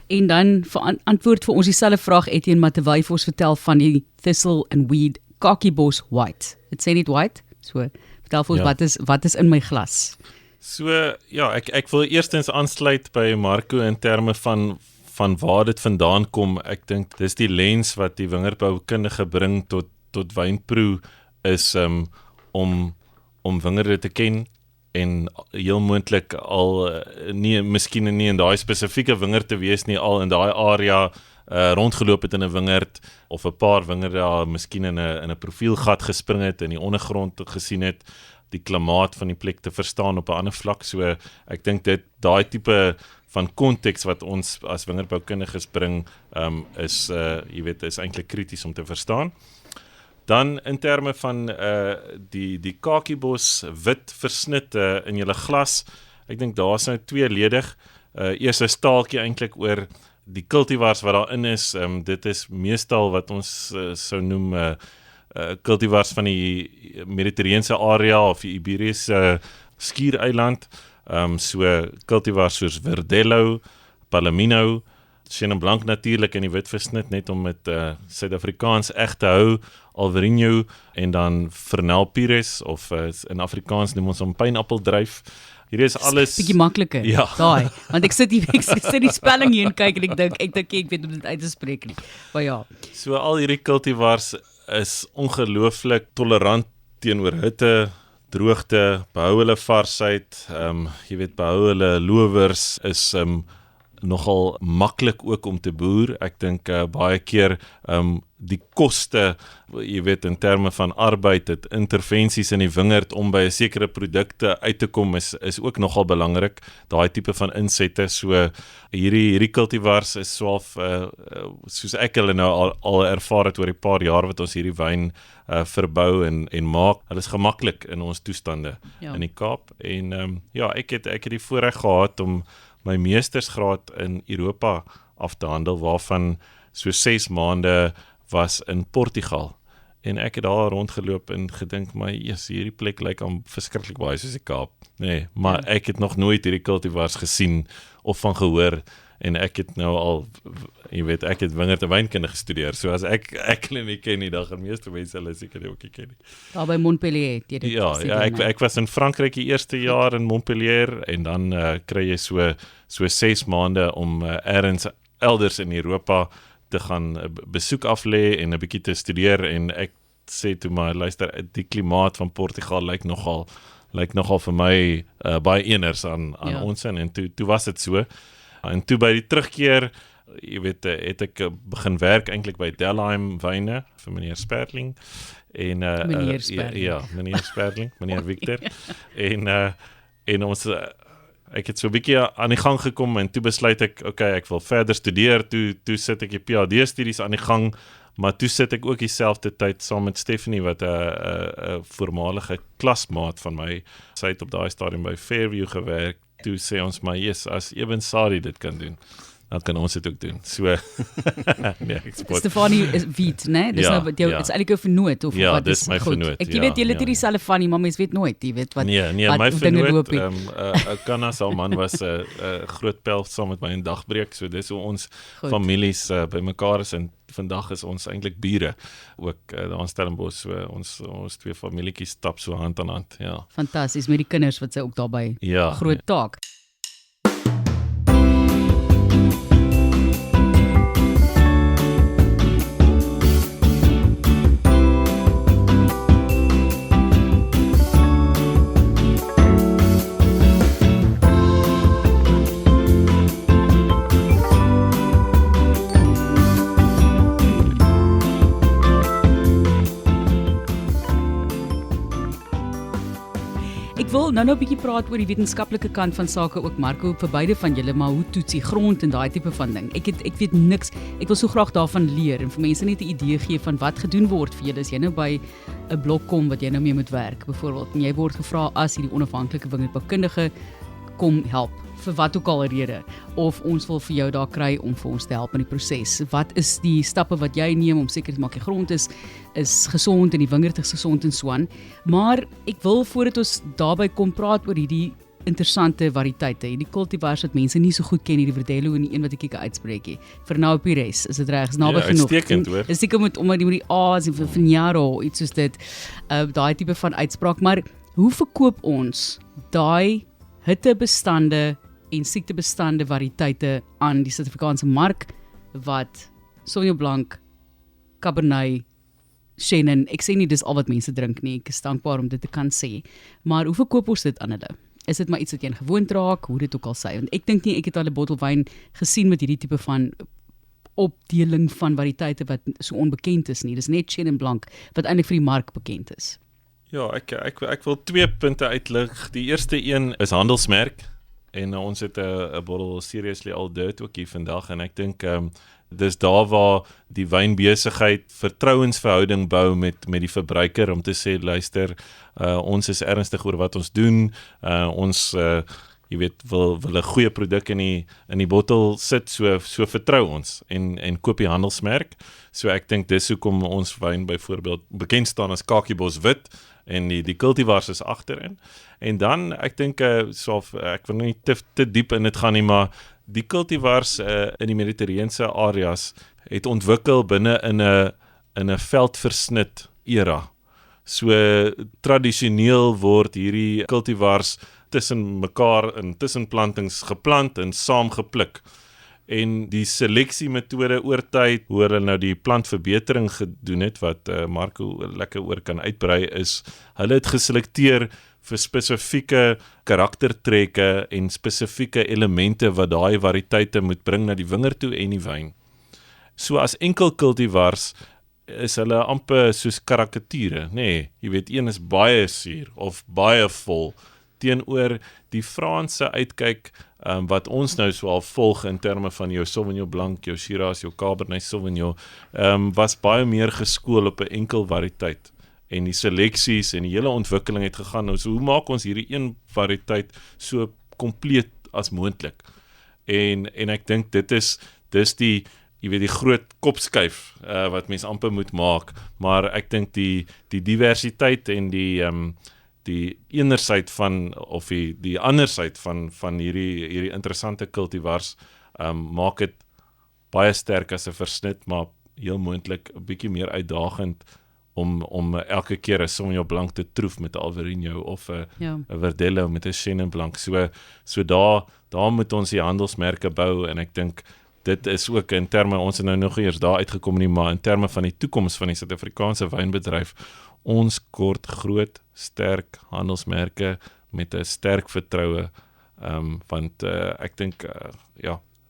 En dan antwoord vir ons dieselfde vraag Etienne Matewey vir ons vertel van die Thistle and Weed Kakiebos White. Dit sê nie white, so vertel vir ons wat is in my glas. So ja, ek wil eerstens aansluit by Marco in terme van waar dit vandaan kom. Ek dink dis die lens wat die wingerdboukundige bring tot wynproe is om wingerde te ken en heel moontlik al miskien nie in daai spesifieke wingerd te wees nie, al in daai area rondgeloop het in 'n wingerd of 'n paar wingerde daar miskien in 'n profielgat gespring het en die ondergrond gesien het, die klimaat van die plek te verstaan op 'n ander vlak. So ek dink daai tipe van konteks wat ons as wingerdboukundiges bring is eintlik krities om te verstaan. Dan in terme van die kakiebos wit versnit in julle glas, ek dink daar's nou tweeledig. Eers 'n staaltjie eintlik oor die cultivars wat daarin is. Dit is meestal wat ons sou noem cultivars van die Mediterrane area of die Iberiese skiereiland. So cultivars soos Verdelho, Palomino, Chenin Blanc natuurlik in die wit versnit, net om met Suid-Afrikaans eg te hou, Alvarinho en dan Vernel Pires of in Afrikaans noem ons hom pynappeldryf. Hier is alles bietjie makliker. Ja. Daai, want ek sit die spelling hier en kyk en ek dink ek weet om dit uit te spreek nie. Maar ja. So al hierdie cultivars is ongelooflik tolerant teenoor hitte, droogte, behou hulle varsheid, behou hulle lowers, is nogal maklik ook om te boer. Ek dink baie keer die koste, in terme van arbeid, dit intervensies in die wingerd om by 'n sekere produkte uit te kom is ook nogal belangrik. Daai tipe van insette, so hierdie cultivars is soos ek hulle nou al ervaar het oor die paar jaar wat ons hierdie wyn verbou en maak. Hulle is gemaklik in ons toestande in die Kaap. En ek het die voorreg gehad om my meestersgraad in Europa af te handel, waarvan so 6 maande was in Portugal. En ek het daar rondgeloop en gedink, maar hierdie plek lyk aan verskriklik baie soos die Kaap. Nee, maar ek het nog nooit hierdie cultivars gesien of van gehoor. En ek het nou al, ek het wingerd en wynkunde gestudeer. So as ek hulle nie ken nie, dan gaan meeste mense hulle seker ook nie ken nie. Daar by Montpellier. Ek was in Frankryk die eerste jaar in Montpellier en dan kry jy so 6 maande om elders in Europa te gaan besoek aflê en 'n bietjie te studeer. En ek sê toe maar, luister, die klimaat van Portugal lyk nogal vir my baie eners aan ons en toe was dit so. En toe by die terugkeer, het ek begin werk eintlik by Delheim Wyne vir meneer Sperling. En meneer Sperling. Ja, meneer Sperling, meneer Victor. En ons ek het so 'n bietjie aan die gang gekom en toe besluit ek, ek wil verder studeer. Toe sit ek die PhD studies aan die gang, maar toe sit ek ook dieselfde tyd saam met Stephanie wat 'n voormalige klasmaat van my. Sy het op daai stadium by Fairview gewerk. Toe sê ons maar, as Eben Sari dit kan doen, dan kan ons dit ook doen. So, nee, ek spot. Stefanie is Wiet, né? Dis nou jou, is eintlik 'n vernoot of wat dis my vernoot. Ek weet julle het dieselfde van, maar mens weet nooit, jy weet wat. Nee, my vernoot, Kana Salman was 'n groot pel saam met my in Dagbreek, so dis hoe ons families bymekaar is en vandag is ons eintlik bure, ook daar in Stellenbosch, so ons twee familietjies stap so hand aan hand, ja. Fantasties, met die kinders wat sy ook daarbey groot taak. Ek wil nou 'n bietjie praat oor die wetenskaplike kant van sake ook, Marco, vir beide van julle, maar hoe toets die grond en daai tipe van ding. Ek weet niks. Ek wil so graag daarvan leer en vir mense net 'n idee gee van wat gedoen word vir julle as jy nou by 'n blok kom wat jy nou mee moet werk, byvoorbeeld. En jy word gevra as hierdie onafhanklike wingerdboukundige, kom help vir wat ook al rede, of ons wil vir jou daar kry om vir ons te help met die proses. Wat is die stappe wat jy neem om seker te maak die grond is gesond en die wingerd is gesond en so aan. Maar ek wil voordat ons daarby kom praat oor hierdie interessante variëteite, hierdie cultivars wat mense nie so goed ken, hierdie Verdelho en die een wat ek uitspreek. Vernau Pires, is dit reg? Is naby genoeg. Uitstekend, hoor. Is seker omdat die A's en Vinjaro, iets soos dit, daai tipe van uitspraak, maar hoe verkoop ons daai hittebestande en siektebestande variëteite aan die Suid-Afrikaanse mark wat Sauvignon Blanc, Cabernet, Chenin, ek sê nie dis al wat mense drink nie, ek is dankbaar om dit te kan sê, maar hoe verkoop ons dit aan hulle? Is dit maar iets wat jy gewoond raak, hoe dit ook al sê, want ek dink nie ek het al 'n bottel wyn gesien met hierdie tipe van opdeling van variëteite wat so onbekend is nie, dis net Chenin Blanc wat eintlik vir die mark bekend is. Ja, ek wil 2 punte uitlig. Die eerste een is handelsmerk, en ons het 'n bottle Seriously All Dirt ook hier vandag, en ek dink dis daar waar die wynbesigheid vertrouensverhouding bou met die verbruiker, om te sê, luister, ons is ernstig oor wat ons doen, ons jy weet, wil 'n goeie produk in die bottel sit, so vertrou ons, en koop die handelsmerk. So ek dink dis hoekom ons wyn byvoorbeeld bekend staan as Kakiebos Wit, en die cultivars is agterin. En dan, ek dink, ek wil nie te diep in dit gaan nie, maar die cultivars in die Mediterrane areas het ontwikkel binne in 'n veldversnit era. So tradisioneel word hierdie cultivars tussen mekaar in tussenplantings geplant en saam gepluk. En die seleksiemetode oor tyd, hoe hulle nou die plantverbetering gedoen het, wat Marco lekker oor kan uitbrei, is hulle het geselekteer vir spesifieke karaktertrekke en spesifieke elemente wat daai variëteite moet bring na die wingerd toe en die wyn. So as enkel cultivars is hulle amper soos karikature, nee, jy weet, een is baie suur of baie vol, teenoor die Franse uitkyk wat ons nou so al volg in terme van jou Sauvignon Blanc, jou Shiraz, jou Cabernet Sauvignon, was baie meer geskool op 'n enkel variëteit. En die seleksies en die hele ontwikkeling het gegaan, nou, so hoe maak ons hierdie een variëteit so kompleet as moontlik? En ek dink dis die, jy weet, die groot kopskuif wat mens amper moet maak, maar ek dink die diversiteit en die enersyd van, of die andersyd van hierdie interessante cultivars, maak dit baie sterk as 'n versnit, maar heel moontlik 'n bietjie meer uitdagend om elke keer 'n Sauvignon Blanc te troef met 'n Alvarinho of 'n Verdelho met 'n Chenin Blanc. So daar moet ons die handelsmerke bou, en ek dink dit is ook in terme, ons het nou nog eers daar uitgekom nie, maar in terme van die toekoms van die Suid-Afrikaanse wynbedryf, ons kort groot, sterk handelsmerke met 'n sterk vertroue, want ek dink,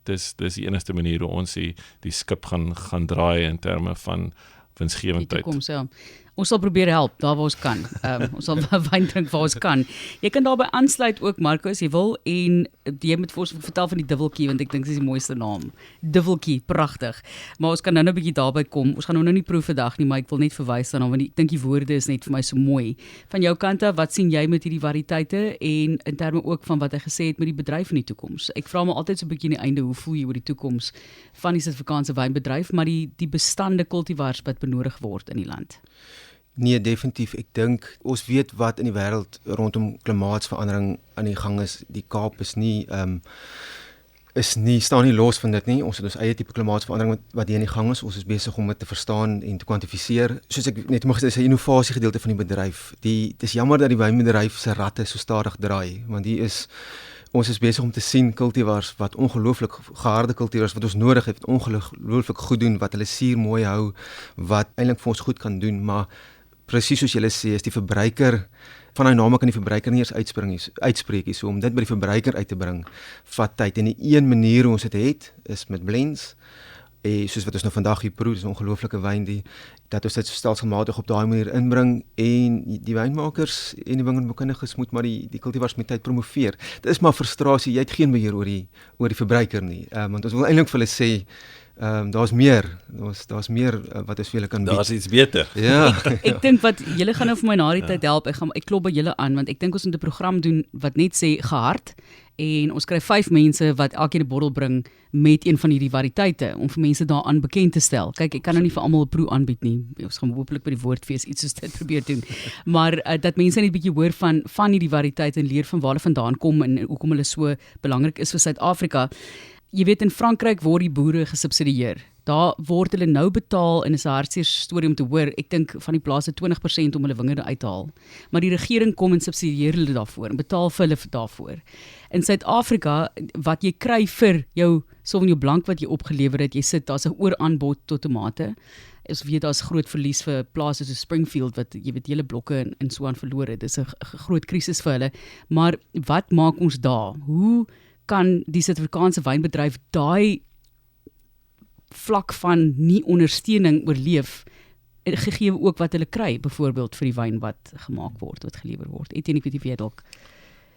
dis die enigste manier hoe ons die skip gaan draai in terme van winsgewendheid. Die toekoms, ja. Ons sal probeer help, daar waar ons kan. Ons sal wyn drink waar ons kan. Jy kan daarbey aansluit ook, Marco, as jy wil, en jy moet vir ons vertel van die dubbeltjie, want ek dink dis die mooiste naam. Dubbeltjie, pragtig. Maar ons kan nou 'n bietjie daarby kom. Ons gaan nou nie proef vandag nie, maar ek wil net verwys daarna, want ek dink die woorde is net vir my so mooi. Van jou kant af, wat sien jy met hierdie variëteite, en in terme ook van wat hy gesê het met die bedryf in die toekoms? Ek vra my altyd so 'n bietjie in die einde, hoe voel jy oor die toekoms van die Suid-Afrikaanse wynbedryf, maar die bestande cultivars wat benodig word in die land? Nee, definitief. Ek dink ons weet wat in die wêreld rondom klimaatsverandering aan die gang is. Die Kaap is nie staan nie los van dit nie. Ons het ons eie tipe klimaatsverandering wat hier in die gang is. Ons is besig om dit te verstaan en te kwantifiseer. Soos ek net mag sê, dis 'n innovasie gedeelte van die bedryf. Dis jammer dat die wynbedryf se ratte so stadig draai, want ons is besig om te sien cultivars wat ongelooflik geharde cultivars wat ons nodig het, ongelooflik goed doen, wat hulle suur mooi hou, wat eintlik vir ons goed kan doen, maar presies soos julle sê, is die verbruiker, van daai name kan die verbruiker nie eers uitspreek nie, so om dit by die verbruiker uit te bring, vat tyd, en die een manier hoe ons dit het, is met blends, soos wat ons nou vandag hier proe, dis 'n ongelooflike wyn, dat ons dit stelselmatig op daai manier inbring, en die wynmakers en die wingerdbekundiges moet maar die cultivars met tyd promoveer. Dit is maar frustrasie, jy het geen beheer oor die verbruiker nie, want ons wil eintlik vir hulle sê, daar's meer wat ons vir julle kan bied. Daar's iets beter. Ja. Ek dink wat julle gaan nou vir my na die tyd help. Ek klop by julle aan, want ek dink ons moet 'n program doen wat net sê gehard en ons kry 5 mense wat elkeen 'n bottel bring met een van hierdie variëteite om vir mense daaraan bekend te stel. Kyk, ek kan nou nie vir almal 'n proe aanbied nie. Ons gaan hopelik by die woordfees iets soos dit probeer doen. Maar dat mense net 'n bietjie hoor van hierdie variëteite en leer van waar hulle vandaan kom en hoekom hulle so belangrik is vir Suid-Afrika. Jy weet, in Frankryk word die boere gesubsidieer. Daar word hulle nou betaal en is 'n hartseer storie om te hoor. Ek dink van die plase 20% om hulle wingerde uit te haal. Maar die regering kom en subsidieer hulle daarvoor en betaal vir hulle daarvoor. In Suid-Afrika, wat jy kry vir jou Sauvignon Blanc wat jy opgelewer het, jy sit, daar's 'n ooraanbod tot tomate. Ons weet daar's groot verlies vir plase soos Springfield wat jy weet hele blokke en so aan verloor het. Dis 'n groot krisis vir hulle. Maar wat maak ons daar? Hoe kan die Suid-Afrikaanse wynbedryf daai vlak van nie ondersteuning oorleef, gegee ook wat hulle kry, byvoorbeeld vir die wyn wat gemaak word, wat gelewer word. Etienne, ek weet nie of jy dalk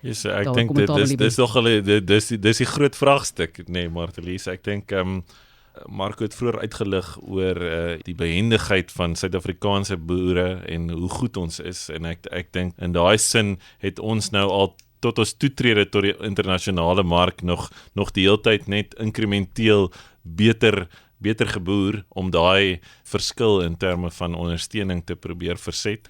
Yes, ek dink dis nog dis die groot vraagstuk, nee, Martelies. Ek dink Marco het vroeër uitgelig oor die behendigheid van Suid-Afrikaanse boere en hoe goed ons is, en ek dink in daai sin het ons nou al tot ons toetrede tot die internasionale mark nog die hele tyd net inkrementeel beter geboer om daai verskil in terme van ondersteuning te probeer verset.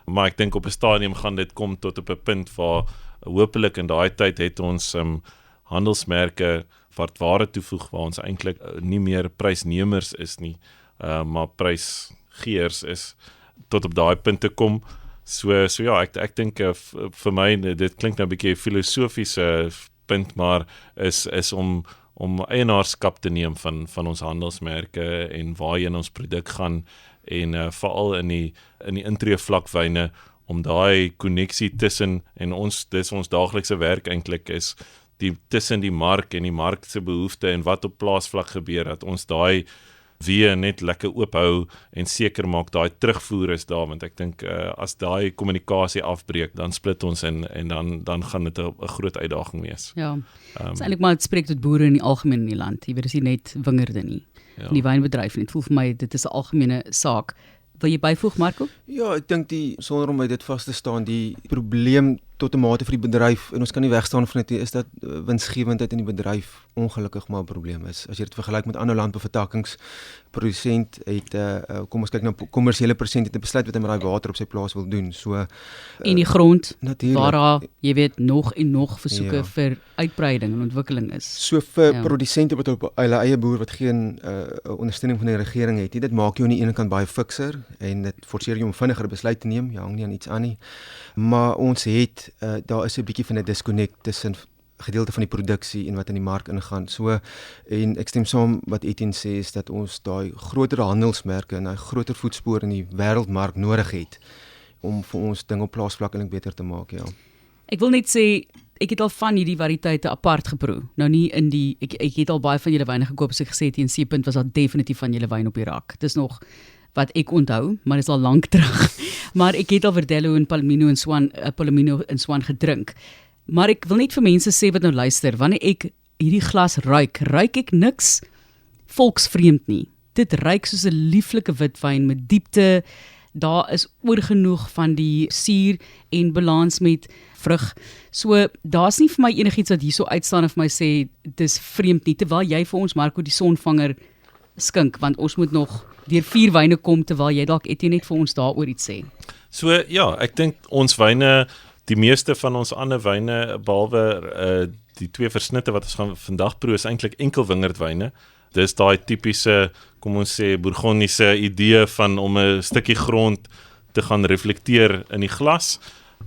Maar ek dink op 'n stadium gaan dit kom tot op 'n punt waar hopelik in daai tyd het ons handelsmerke wat ware toevoeg waar ons eintlik nie meer prysnemers is nie, maar prysgeers is, tot op daai punt te kom. So ja, ek dink vir my, dit klink nou 'n bietjie filosofiese punt, maar is om eienaarskap te neem van ons handelsmerke en waarheen ons produk gaan, en veral in die intreevlakwyne, om daai konneksie tussen, en dis ons daaglikse werk eintlik, is tussen die mark en die mark se behoefte en wat op plaasvlak gebeur, dat ons daai weer net lekker oophou en seker maak daai terugvoer is daar, want ek dink as daai kommunikasie afbreek, dan split ons en dan gaan dit 'n groot uitdaging wees. Ja, dis eintlik maar, het spreek tot boere in die algemeen in die land. Jy weet, dis nie net wingerde nie. Ja. In die wynbedryf nie. Dit voel vir my, dit is 'n algemene saak. Wil jy byvoeg, Marco? Ja, ek dink sonder om by dit vas te staan, die probleem tot 'n mate vir die bedryf, en ons kan nie wegstaan van dit, is dat winsgewendheid in die bedryf ongelukkig maar 'n probleem is. As jy dit vergelyk met ander landbouvertakkings, produsent het, kom ons kyk na kommersiële persent, het 'n besluit wat hy met daai water op sy plaas wil doen. So en die grond, natuurlijk, waar daar, jy weet, nog en nog versoeke vir uitbreiding en ontwikkeling is. So vir produsente wat op hulle eie boer wat geen ondersteuning van die regering het, dit maak jou aan die ene kant baie fikser en dit forceer jou om vinniger besluit te neem, jy hang nie aan iets aan nie. Maar ons het daar is 'n bietjie van 'n disconnect tussen gedeelte van die produksie en wat in die mark ingaan. So, en ek stem saam wat Etienne sê, is dat ons daai groter handelsmerke en daai groter voetspore in die wêreldmark nodig het om vir ons ding op plaasvlak eintlik beter te maak, ja. Ek wil net sê, ek het al van hierdie variëteite apart geproe. Nou nie in die, ek het al baie van julle wyne gekoop, as ek gesê het, in C-punt was daar definitief van julle wyn op die rak. Dis nog wat ek onthou, maar dis al lank terug. Maar ek het al Verdelho en Palomino en Swan gedrink. Maar ek wil net vir mense sê wat nou luister, wanneer ek hierdie glas ruik ek niks volksvreemd nie. Dit ruik soos 'n lieflike witwyn met diepte. Daar is oorgenoeg van die suur en balans met vrug. So daar's nie vir my enigiets wat hierso uitstaan en vir my sê dis vreemd nie, terwyl jy vir ons, Marco, die sonvanger skink, want ons moet nog deur 4 wyne kom, terwyl jy dalk net vir ons daaroor iets sê. So ja, ek dink ons wyne, die meeste van ons ander wyne, behalwe die 2 versnitte wat ons gaan vandag proe, is eintlik enkel wingerdwyne. Dis daai tipiese, kom ons sê, bourgondiese idee van om 'n stukkie grond te gaan reflekteer in die glas.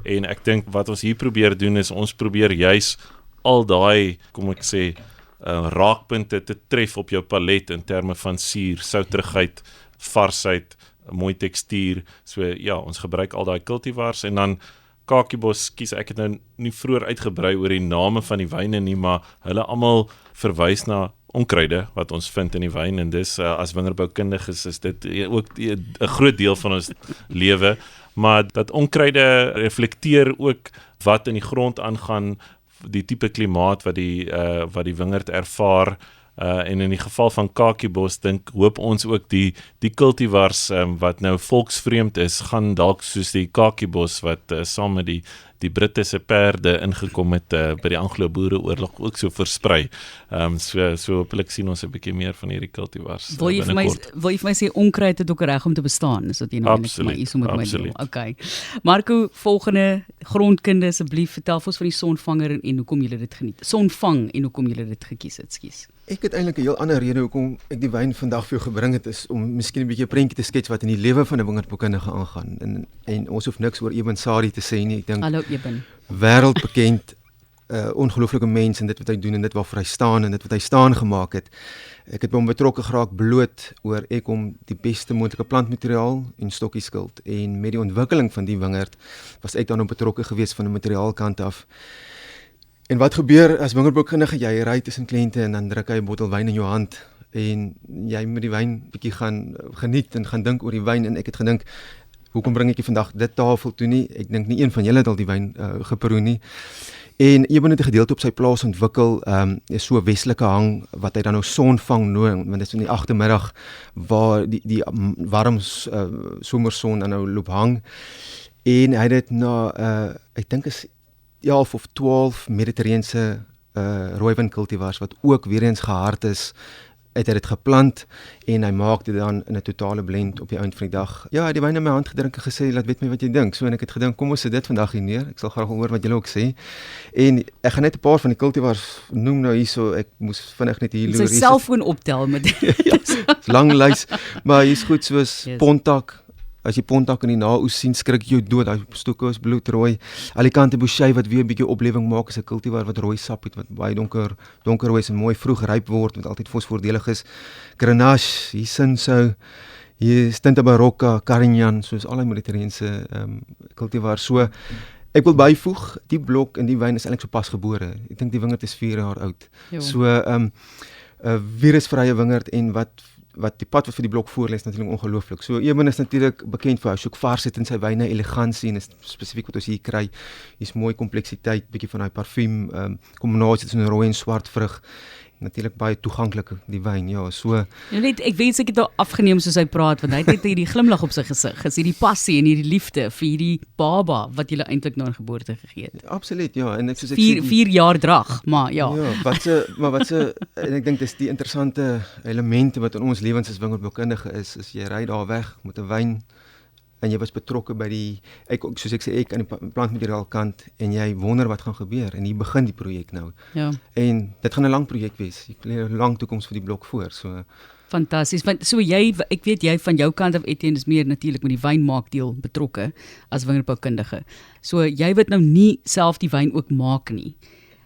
En ek dink wat ons hier probeer doen is, ons probeer juis al daai, kom ek sê, raakpunte te tref op jou palet in terme van suur, souterigheid, varsheid, mooi tekstuur. So ja, ons gebruik al daai cultivars, en dan Kakibos, ek het nou nie vroeër uitgebrei oor die name van die wyne nie, maar hulle almal verwys na onkruide wat ons vind in die wyn, en dis as wingerdboukundiges is dit ook 'n groot deel van ons lewe, maar dat onkruide reflekteer ook wat in die grond aangaan, die tipe klimaat wat die wingerd ervaar, en in die geval van Kakibos hoop ons ook die cultivars wat nou volksvreemd is, gaan dalk soos die Kakibos wat saam met die die Britte se perde ingekom het by die Anglo-Boereoorlog ook so versprei. So hopelik sien ons 'n bietjie meer van hierdie cultivars Wil jy vir my sê onkruid het ook reg om te bestaan? Is wat jy nou Absoluut. Okay. Marco, volgende grondkunde asseblief, vertel vir ons van die sonvanger en hoekom jy dit geniet. Sonvang en hoekom jy dit gekies het, skus. Ek het eintlik 'n heel ander rede hoekom ek die wyn vandag vir jou gebring het, is om miskien 'n bietjie 'n prentjie te skets wat in die lewe van 'n wingerdboukundige aangaan. En ons hoef niks oor Eben Sadie te sê nie. Ek dink Hallo Eben. Wêreldbekend, ongelooflike mens en dit wat hy doen en dit waarvoor hy staan en dit wat hy staan gemaak het. Ek het by hom betrokke geraak bloot oor ek om die beste moontlike plantmateriaal en stokkies skuld. En met die ontwikkeling van die wingerd was ek dan ook betrokke geweest van 'n materiaalkant af. En wat gebeur as wingerdboukundige, jy ry tussen kliënte en dan druk hy 'n bottel wyn in jou hand en jy moet die wyn bietjie gaan geniet en gaan dink oor die wyn en ek het gedink, hoekom bring ek jy vandag dit tafel toe nie? Ek dink nie een van julle het al die wyn geproe nie. En Eben het 'n gedeelte op sy plaas ontwikkel, is so westelike hang wat hy dan nou sonvang noem, want dit is in die agtermiddag waar die warm somerson dan nou loop hang. En hy het dit na ek dink is 11 of 12 Mediterrane rooiwyn cultivars wat ook weer eens gehard is, het hy dit geplant en hy maak dit dan in 'n totale blend op die einde van die dag. Ja, hy het die wyn in my hand gedrink en gesê, laat weet my wat jy dink. So en ek het gedink, kom ons sit dit vandag hier neer. Ek sal graag hoor wat julle ook sê. En ek gaan net 'n paar van die cultivars noem nou hierso. Ek moes vinnig net hier loer. Sy selfoon optel met ja, lang lys, maar hier's goed soos Pontac. As jy Pontac in die naoes sien, skrik jy jou dood. Hy stokke is bloedrooi. Alicante Bouschet wat weer 'n bietjie oplewing maak, is 'n cultivar wat rooi sap het, wat baie donkerrooi is en mooi vroeg ryp word, wat altyd fosvoordelig is. Grenache, hier Cinsault, hier Tinta Barocca, Carignan, soos al die Mediterrane cultivars. So ek wil byvoeg, die blok en die wyn is eintlik so pas gebore. Ek dink die wingerd is 4 jaar oud. Jo. So virusvrye wingerd en wat die pad wat vir die blok voorlê is natuurlik ongelooflik. So Eben is natuurlik bekend vir hy soek varsheid in sy wyne, elegansie en is spesifiek wat ons hier kry. Hier's mooi kompleksiteit, bietjie van daai parfuum, kombinasie tussen rooi en swart vrug. Natuurlik baie toeganklik die wyn, ja, so. Net ek wens ek het hom afgeneem soos hy praat, want hy het net hierdie glimlag op sy gesig, is hierdie passie en hierdie liefde vir hierdie baba wat jy eintlik nou in geboorte gegee het. Absoluut, ja, en ek soos ek sê 4 jaar drag, maar ja. Ja, wat se en ek dink dis die interessante elemente wat in ons lewens as wingerdboukundige is jy ry daar weg met 'n wyn en jy was betrokke by soos ek sê ek aan die plantmateriaal kant en jy wonder wat gaan gebeur en hier begin die projek nou. Ja. En dit gaan 'n lang projek wees. Ek lê 'n lang toekoms vir die blok voor, so fantasties. Want so ek weet jy van jou kant af Etienne is meer natuurlik met die wynmaakdeel betrokke as wingerdboukundige. So jy weet nou nie self die wyn ook maak nie.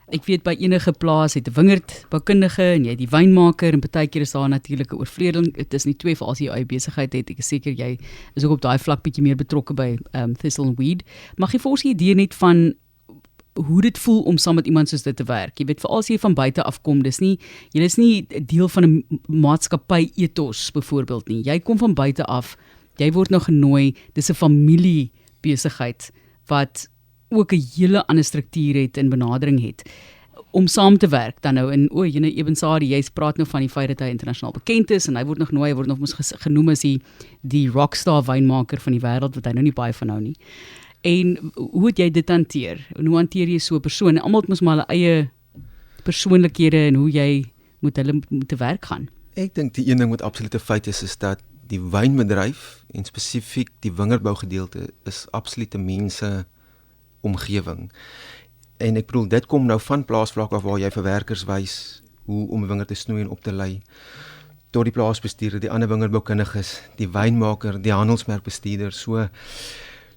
Ek weet by enige plaas het 'n wingerdboukundige en jy die wynmaker en partykeer is daar natuurlik 'n oorvreding tussen die twee vir as jy jou eie besigheid het. Ek is seker jy is ook op daai vlak bietjie meer betrokke by Thistle and Weed. Mag jy vir ons 'n idee net van hoe dit voel om saam met iemand soos dit te werk? Jy weet veral as jy van buite afkom, jy is nie deel van 'n maatskappy ethos byvoorbeeld nie. Jy kom van buite af. Jy word nou genooi. Dis 'n familie besigheid wat ook 'n hele ander struktuur het en benadering het om saam te werk dan nou in Eben Sadie, jy praat nou van die feit dat hy internasionaal bekend is en hy word nog genooi, hy word nog genoem as die rockstar wynmaker van die wêreld wat hy nou nie baie van hou nie. En hoe het jy dit hanteer? En hoe hanteer jy so 'n persoon? Almal het mos maar hulle eie persoonlikhede en hoe jy moet hulle te werk gaan. Ek dink die een ding wat absolute feit is dat die wynbedryf en spesifiek die wingerdbougedeelte is absolute mense omgewing. En ek bedoel, dit kom nou van plaasvlak af waar jy vir werkers wys hoe om 'n wingerd te snoei en op te lei, tot die plaasbestuurder, die ander wingerdboukundiges, die wynmaker, die handelsmerkbestuurder.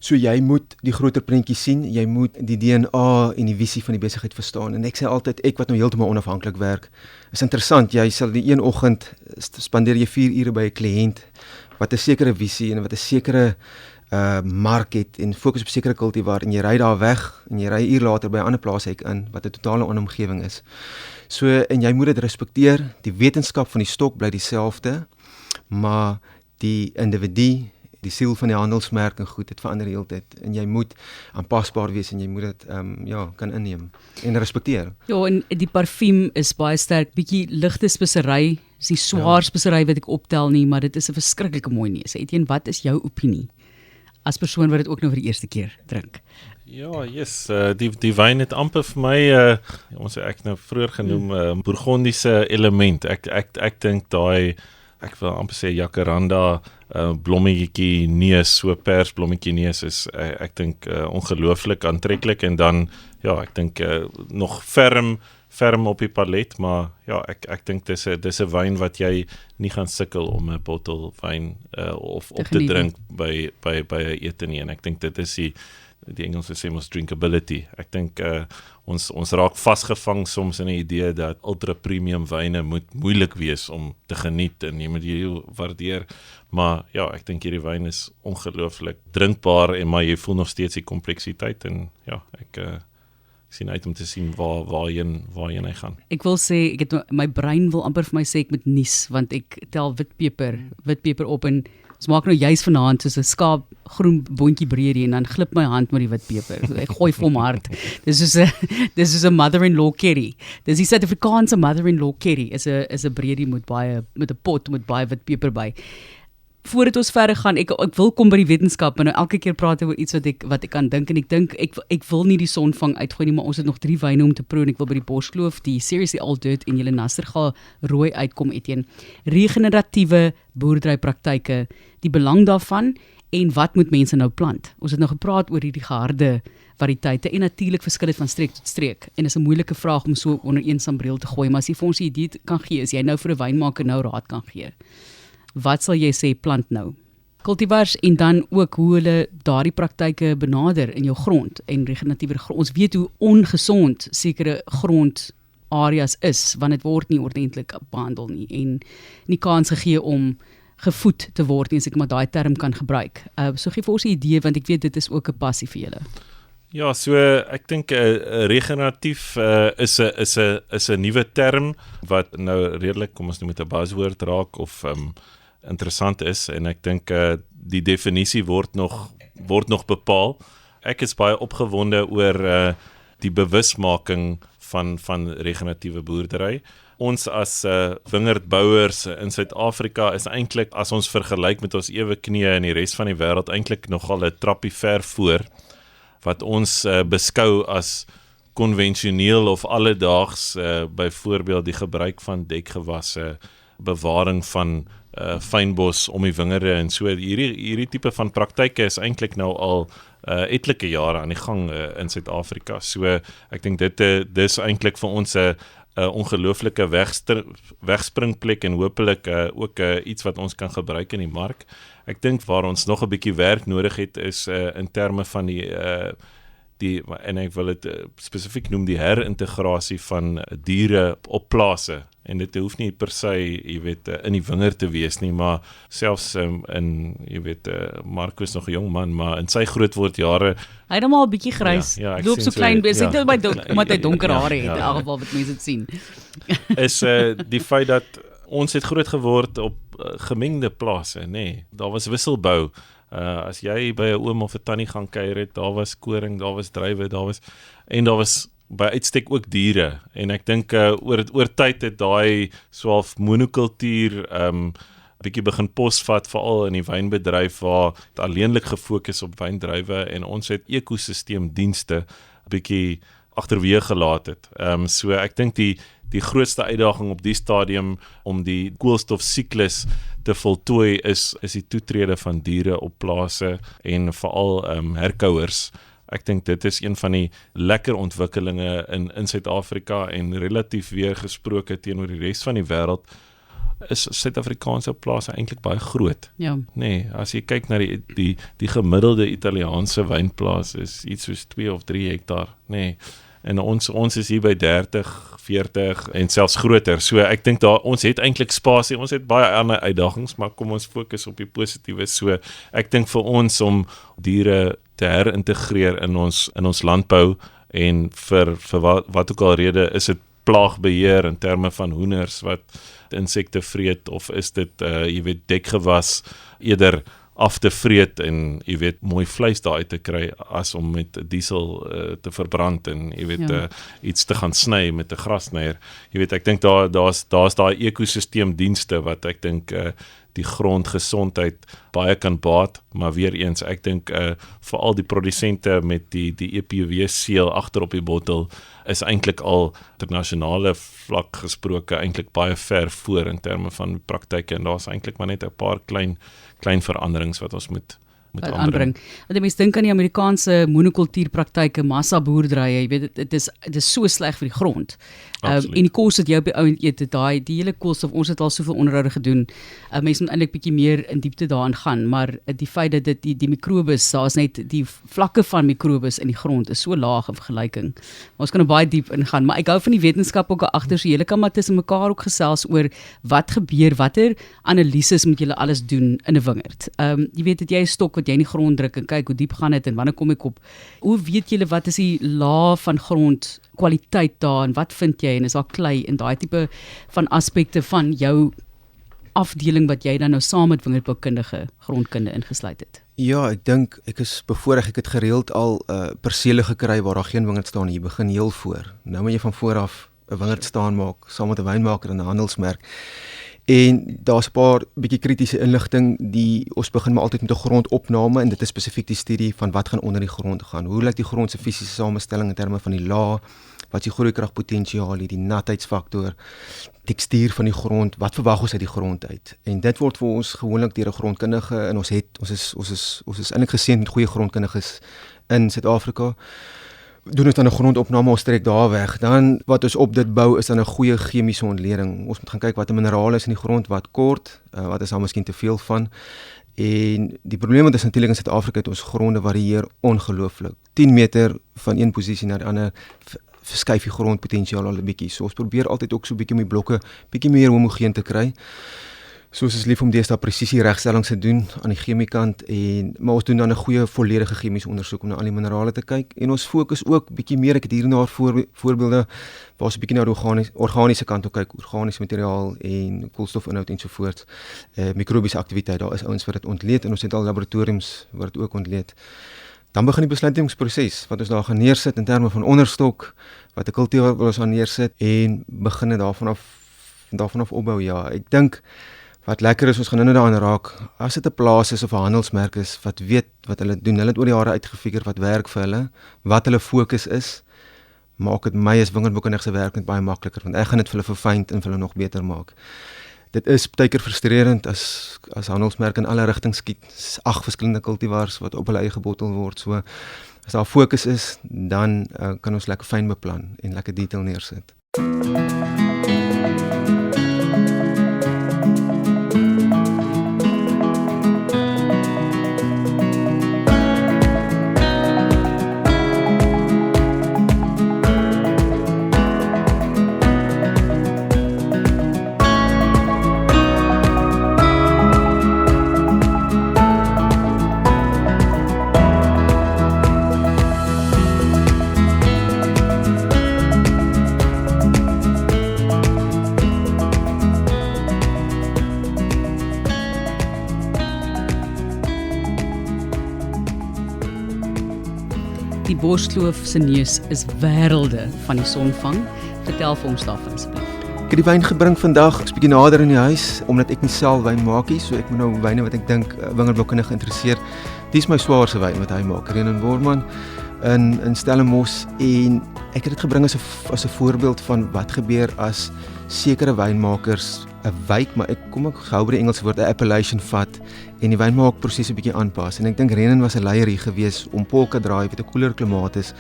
So jy moet die groter prentjie sien, jy moet die DNA en die visie van die besigheid verstaan. En ek sê altyd, ek wat nou heeltemal onafhanklik werk, is interessant, jy sal die een oggend spandeer jy 4 ure by 'n kliënt wat 'n sekere visie en wat 'n sekere mark het en fokus op sekere cultivar en jy ry daar weg en jy ry 'n uur later by 'n ander plaashek in wat 'n totale ander omgewing is. So en jy moet dit respekteer. Die wetenskap van die stok bly dieselfde, maar die individu, die siel van die handelsmerk en goed, dit verander heeltyd en jy moet aanpasbaar wees en jy moet dit kan inneem en respekteer. Ja, en die parfuum is baie sterk, bietjie ligte spesery, is die swaar spesery wat ek optel nie, maar dit is 'n verskriklike mooi neus. Etienne, wat is jou opinie as persoon wat dit ook nou vir die eerste keer drink? Ja, yes, die wyn het amper vir my ons het ek nou vroeër genoem Bourgondiese element. Ek dink daai ek wil amper sê jacaranda blommetjie neus, so persblommetjie neus is ek dink ongelooflik aantreklik en dan ja, ek dink nog ferm op die palet, maar ja, ek dink dis 'n wyn wat jy nie gaan sukkel om 'n bottel wyn of op te drink by 'n ete nie en ek dink dit is die Engelse sê mos drinkability. Ek dink ons raak vasgevang soms in die idee dat ultra premium wyne moet moeilik wees om te geniet en jy moet dit waardeer. Maar ja, ek dink hierdie wyn is ongelooflik drinkbaar en maar jy voel nog steeds die kompleksiteit en ja, ek sien uit om te sien waarheen hy gaan. Ek wil sê my brein wil amper vir my sê ek moet nies want ek tel witpeper op en ons maak nou juis vanaand soos 'n skaap groen boontjie breedie en dan glip my hand met die witpeper. So ek gooi vir hom hard. Dis soos 'n mother-in-law curry. Dis die Suid-Afrikaanse mother-in-law curry is 'n breedie met 'n pot met baie witpeper by. Voordat ons verder gaan, ek wil kom by die wetenskap en nou elke keer praat oor iets wat ek kan dink en ek wil nie die sonvang uitgooi nie, maar ons het nog 3 wyne om te proe en ek wil by die Borskloof, die Seriously All Dirt en julle Nastergaal rooi uitkom Etienne. Regeneratiewe boerderypraktyke, die belang daarvan en wat moet mense nou plant? Ons het nou gepraat oor hierdie geharde variëteite en natuurlik verskil dit van streek tot streek en is 'n moeilike vraag om so onder een sambreel te gooi, maar as jy vir ons 'n idee kan gee, as jy nou vir 'n wynmaker nou raad kan gee. Wat sal jy sê plant nou? Kultivars en dan ook hoe hulle daardie praktyke benader in jou grond en regeneratiewe grond. Ons weet hoe ongesond sekere grondareas is want dit word nie ordentlik behandel nie en nie kans gegee om gevoed te word nie as ek maar daai term kan gebruik. So gee vir ons 'n idee want ek weet dit is ook 'n passie vir julle. Ja, so ek dink regeneratief is 'n nuwe term wat nou redelik kom ons noem met 'n buzzword raak of interessant is en ek dink die definisie word nog bepaal. Ek is baie opgewonde oor die bewusmaking van regeneratiewe boerdery. Ons as wingerdbouers in Suid-Afrika is eintlik as ons vergelyk met ons ewe knieë in die res van die wêreld eintlik nogal 'n trappie ver voor wat ons beskou as konvensioneel of alledaags byvoorbeeld die gebruik van dekgewasse, bewaring van fynbos om die wingerde en so hierdie tipe van praktyke is eintlik nou al etlike jare aan die gang in Suid-Afrika. So ek dink dis eintlik vir ons 'n ongelooflike wegspringplek en hopelik ook iets wat ons kan gebruik in die mark. Ek dink waar ons nog 'n bietjie werk nodig het is in terme van die en ek wil dit spesifiek noem die herintegrasie van diere op plase. En dit hoef nie per se, jy weet, in die wingerd te wees nie, maar selfs in, jy weet, Marco is nog 'n jong man, maar in sy grootword jare Hy het hom al 'n bietjie grys. Ja, loop so klein wees. Ek dink omdat hy donker hare het, Ja. in elk geval wat mense dit sien. is die feit dat ons het groot geword op gemengde plase, nee. Daar was wisselbou. As jy by 'n oom of 'n tannie gaan kuier het, daar was koring, daar was druiwe, daar was by uitstek ook diere. En ek dink oor tyd het daai swaalf monokultuur bietjie begin posvat, veral in die wynbedryf waar dit alleenlik gefokus op wyndruiwe en ons het ekosisteemdienste bietjie agterweë gelaat het. So ek dink die grootste uitdaging op die stadium om die koolstofsiklus te voltooi is die toetrede van diere op plase en veral herkouers. Ek dink dit is een van die lekker ontwikkelinge in Suid-Afrika en relatief weer gesproke teenoor die res van die wêreld is Suid-Afrikaanse plase eintlik baie groot. Ja. Nee, as jy kyk na die gemiddelde Italiaanse wynplaas is iets soos 2 of 3 hektaar. Nee. En ons is hier by 30, 40 en selfs groter. So ek dink ons het eintlik spasie, ons het baie ander uitdagings, maar kom ons fokus op die positiewe. So ek dink vir ons om diere te herintegreer in ons landbou en vir wat ook al rede is dit plaagbeheer in terme van hoenders wat insekte vreet of is dit jy weet dekgewas eerder af te vreet en jy weet mooi vleis daar uit te kry as om met diesel te verbrand en jy weet iets te gaan sny met 'n grassnyer. Jy weet ek dink daar's daai ekosisteemdienste wat ek dink die grondgesondheid baie kan baat, maar weer eens, ek dink veral die produsente met die EPW-seël agter op die bottel is eintlik al internasionale vlak gesproke eintlik baie ver voor in terme van praktyke en daar's eintlik maar net 'n paar klein veranderings wat ons moet aanbring. Want mense dink aan die Amerikaanse monokultuurpraktyke, massaboerderye, jy weet dit is so sleg vir die grond. En die kos wat jy op die ou end eet, die hele koolstof, ons het al soveel onderhoude gedoen. Mense moet eintlik bietjie meer in diepte daarin gaan, maar die feit dat dit die mikrobes, daar's net die vlakke van mikrobes in die grond is so laag in vergelyking. Maar ons kan baie diep ingaan, maar ek hou van die wetenskap ook agter, so julle kan maar tussen mekaar ook gesels oor wat gebeur, watter analises moet julle alles doen in 'n wingerd. Jy weet dat jy 'n stok wat jy in die grond druk en kyk hoe diep gaan dit en wanneer kom ek op. Hoe weet julle wat is die laag van grond kwaliteit daar en wat vind jy en is daar klei en daai tipe van aspekte van jou afdeling wat jy dan nou saam met wingerdboukundige grondkunde ingesluit het? Ja, ek dink ek is bevoorreg, ek het gereeld al persele gekry waar daar geen wingerd staan, jy begin heel voor. Nou moet jy van voor af 'n wingerd staan maak saam met 'n wynmaker en 'n handelsmerk. En daar's 'n paar bietjie kritiese inligting ons begin maar altyd met 'n grondopname en dit is spesifiek die studie van wat gaan onder die grond gaan. Hoe lyk die grond se fisiese samestelling in terme van die laag, wat is die groeikragpotensiaal, die natheidsfaktor, tekstuur van die grond, wat verwag ons uit die grond uit? En dit word vir ons gewoonlik deur 'n grondkundige en ons is eintlik geseënd met goeie grondkundiges in Suid-Afrika. Doen ons dan 'n grondopname, ons trek daar weg. Dan wat ons op dit bou is dan 'n goeie chemiese ontleding. Ons moet gaan kyk wat 'n minerale is in die grond, wat kort, wat is daar miskien te veel van. En die probleem is natuurlik in Suid-Afrika dat ons gronde varieer ongelooflik. 10 meter van een posisie na die ander verskuif die grondpotensiaal al 'n bietjie. So ons probeer altyd ook so 'n bietjie om die blokke bietjie meer homogeen te kry. Soos is lief om deesdae presisie regstellings te doen aan die chemiekant maar ons doen dan 'n goeie volledige chemiese ondersoek om na al die minerale te kyk en ons fokus ook bietjie meer, ek het hierna voorbeelde waar ons bietjie na die organiese kant toe kyk, organiese materiaal en koolstofinhoud ensovoorts, mikrobiese aktiwiteit, daar is ouens wat dit ontleed en ons het al laboratoriums wat dit ook ontleed. Dan begin die besluitingsproses wat ons daar gaan neersit in terme van onderstok, wat 'n kultuur wil ons aan neersit en begin dit daarvan af opbou. Ja, ek dink wat lekker is, ons gaan nou daaraan raak, as dit 'n plaas is of 'n handelsmerk is, wat weet wat hulle doen, hulle het oor die jare uitgefigure wat werk vir hulle, wat hulle fokus is, maak dit my as wingerdboukundige se werk net baie makliker, want ek gaan dit vir hulle verfyn en vir hulle nog beter maak. Dit is baie keer frustrerend as handelsmerke in alle rigtings skiet, 8 verskillende kultivars wat op hulle eie gebottel word, so as daar fokus is, dan kan ons lekker fyn beplan en lekker detail neersit. Die borskloof se neus is wêrelde van die sonvang. Vertel vir ons daarvan asseblief. Ek het die wyn gebring vandag, ek's bietjie nader in die huis, omdat ek nie self wyn maak nie, so ek moet nou wyne wat ek dink wingerdboukundige geïnteresseer. Dis my swaarste wyn wat hy maak, Renan Worman in Stellenbosch, en ek het dit gebring as 'n voorbeeld van wat gebeur as sekere wynmakers 'n wyk, maar ek gou by die Engelse woord 'n appellation vat en die wynmaakproses 'n bietjie aanpas. En ek dink Renan was 'n leier hier gewees om Polka Draai wat 'n koeler klimaat is,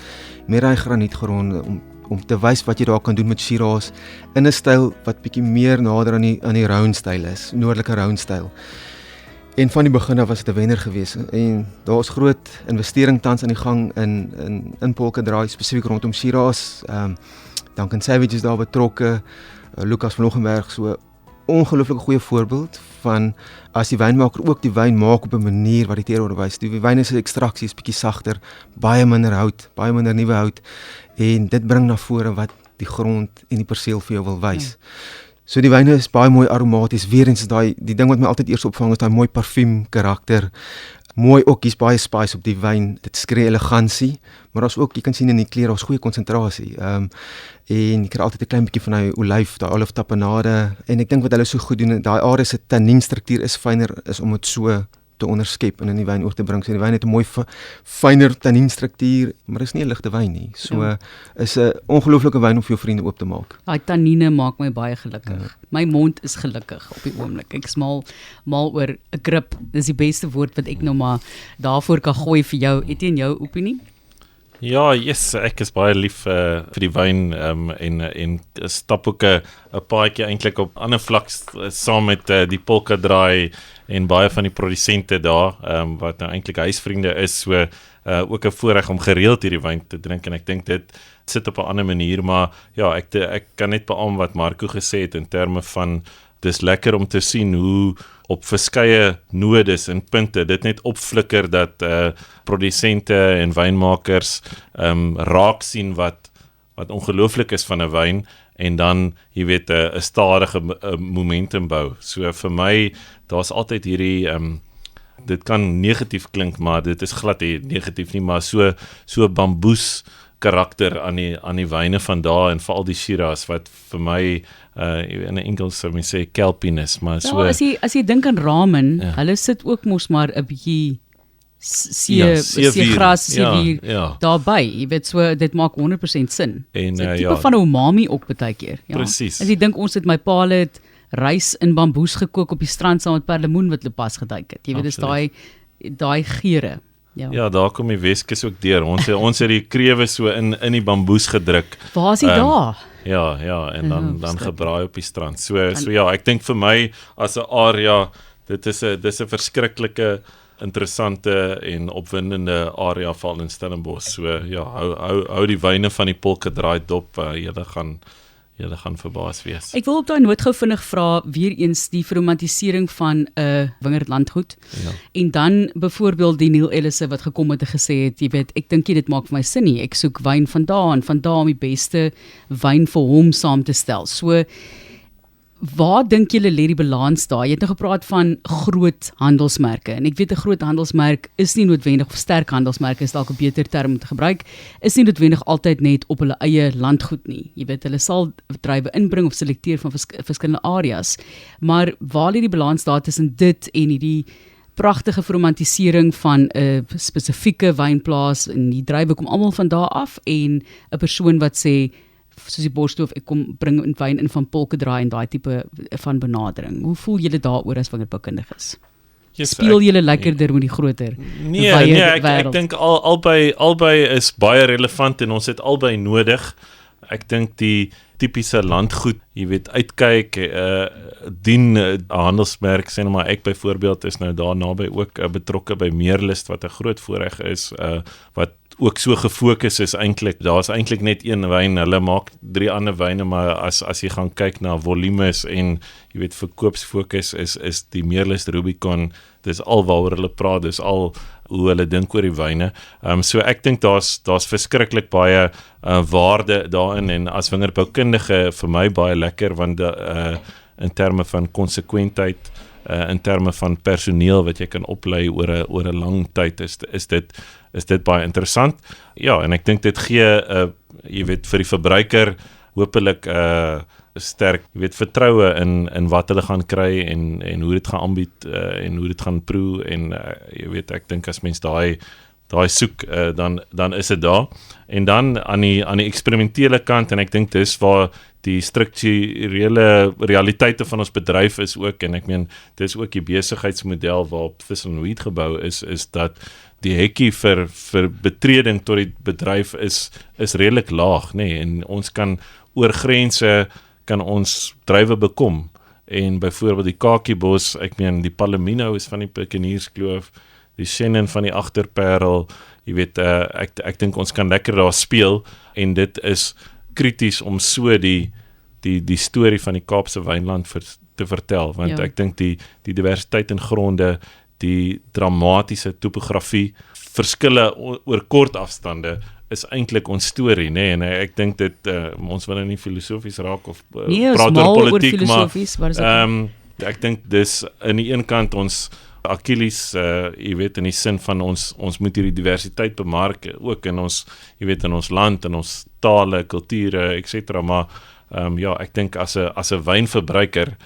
met daai granietgronde om te wys wat jy daar kan doen met Shiraz in 'n styl wat bietjie meer nader aan die round styl is, noordelike round styl. En van die begin af was dit 'n wenner gewees en daar is groot investering tans aan die gang in Polka Draai spesifiek rondom Shiraz. Duncan Savage is daar betrokke, Lucas van Loggenberg, so ongelooflike goeie voorbeeld van as die wynmaker ook die wyn maak op 'n manier wat die teenoor wys. Die wyne se ekstraksie is bietjie sagter, baie minder hout, baie minder nuwe hout, en dit bring na vore wat die grond en die perseel vir jou wil wys. So die wyne is baie mooi aromaties. Weer eens is die ding wat my altyd eers opvang is daai mooi parfuum karakter. mooi ook, hier's baie spice op die wyn. Dit skree elegansie, maar daar's ook, jy kan sien in die kleur, daar's goeie konsentrasie. En jy kry altyd 'n klein bietjie van daai olyf, daai oliftapenade. En ek dink wat hulle so goed doen, daai area se tannienstruktuur is fyner, is om dit so te onderskep en in die wyn oor te bring. So die wyn het 'n mooi fyner tannienstruktuur, maar dis nie 'n ligte wyn nie. So is 'n ongelooflike wyn om vir jou vriende oop te maak. Daai tannine maak my baie gelukkig. My mond is gelukkig op die oomblik. Ek is mal oor 'n grip. Dis die beste woord wat ek nou maar daarvoor kan gooi vir jou. Etienne, jou opinie? Ja, yes, ek is baie lief vir die wyn en stap ook 'n paadjie eintlik op ander vlak saam met die Polka Draai en baie van die produsente daar wat nou eintlik huisvriende is, so ook 'n voorreg om gereeld hierdie wyn te drink en ek dink dit sit op 'n ander manier, maar ja, ek kan net beamoen wat Marco gesê het in terme van dis lekker om te sien hoe op verskeie nodes en punte dit net opflikker dat produsente en wynmakers raak sien wat ongelooflik is van 'n wyn en dan, jy weet, 'n stadige momentum bou. So vir my, daar's altyd hierdie dit kan negatief klink, maar dit is glad nie negatief nie, maar so bamboes karakter aan die wyne van daar en veral die Shiraz wat vir my in Engels sou mens sê kelpiness, maar so as jy dink aan ramen, hulle sit ook mos maar 'n bietjie seegras, seewier daarby. Jy weet, so dit maak 100% sin. En tipe van 'n umami ook baie keer. Ja. Presies. As jy dink ons het my pa het rys in bamboes gekook op die strand saam met perlemoen wat hulle pas geduik het. Jy weet, dis daai geure. Ja, daar kom die Weskus ook deur. Ons het die krewe so in die bamboes gedruk. Waar is hy daar? Ja, en dan gebraai op die strand. So ja, ek dink vir my as 'n area, dis 'n verskriklike interessante en opwindende area val in Stellenbosch. So ja, hou die wyne van die Polka Draai dop, julle gaan verbaas wees. Ek wil op daai noot gou vinnig vra, weer eens die verromantisering van 'n wingerdlandgoed. Ja. En dan byvoorbeeld die Neil Ellisse wat gekom het en gesê het, jy weet, ek dink dit maak vir my sin nie. Ek soek wyn vandaan om die beste wyn vir hom saam te stel. So waar dink julle lê die balans daar? Jy het nou gepraat van groot handelsmerke en ek weet 'n groot handelsmerk is nie noodwendig, of sterk handelsmerke is dalk 'n beter term om te gebruik, is nie noodwendig altyd net op hulle eie landgoed nie. Jy weet, hulle sal druiwe inbring of selekteer van verskillende areas, maar waar lê die balans daar tussen dit en hierdie pragtige verromantisering van 'n spesifieke wynplaas en die druiwe kom almal van daar af en 'n persoon wat sê soos die Borsdorf, ek kom bring wyn in van Polka Draai en daai tipe van benadering. Hoe voel julle daaroor as wingerdboukundiges? Speel julle lekkerder met die groter ek dink albei is baie relevant en ons het albei nodig. Ek dink die tipiese landgoed, jy weet, uitkyk, dien 'n handelsmerk, sê nou maar ek byvoorbeeld is nou daar naby ook betrokke by Meerlust wat 'n groot voorreg is, wat ook so gefokus is eintlik. Daar's eintlik net een wyn. Hulle maak 3 ander wyne, maar as jy gaan kyk na volumes en jy weet verkoopsfokus is die Meerlust Rubicon, dis al waaroor hulle praat, dis al hoe hulle dink oor die wyne. So ek dink daar's verskriklik baie waarde daarin en as wingerdboukundige vir my baie lekker want in terme van konsekwentheid, in terme van personeel wat jy kan oplei oor 'n lang tyd is dit baie interessant. Ja, en ek dink dit gee jy weet vir die verbruiker hopelik sterk, jy weet, vertroue in wat hulle gaan kry en hoe dit gaan aanbied en hoe dit gaan proe en jy weet, ek dink as mens daai soek, dan is dit daar. En dan aan die eksperimentele kant, en ek dink dis waar die strukturele realiteite van ons bedryf is ook, en ek meen, dis ook die besigheidsmodel waarop Thistle & Wheat gebou is dat die hekkie vir betreding tot die bedryf is redelik laag, nee, en ons kan oor grense kan ons druiwe bekom, en byvoorbeeld die Kakiebos, ek meen die Palomino is van die Pikkenierskloof, die Shannon van die Agterparel, jy weet, ek dink ons kan lekker daar speel, en dit is krities om so die storie van die Kaapse wynland te vertel, want ek dink die diversiteit in gronde, die dramatiese topografie, verskille oor kort afstande, is eintlik ons storie, nee, en ek dink dit, ons wil nie filosofies raak of praat oor politiek, maar ek dink dis aan die een kant ons Achilles, jy weet, in die sin van ons moet hierdie diversiteit bemark, ook in ons, jy weet, in ons land, in ons tale, kulture, etc. Maar ja, ek dink as 'n wynverbruiker,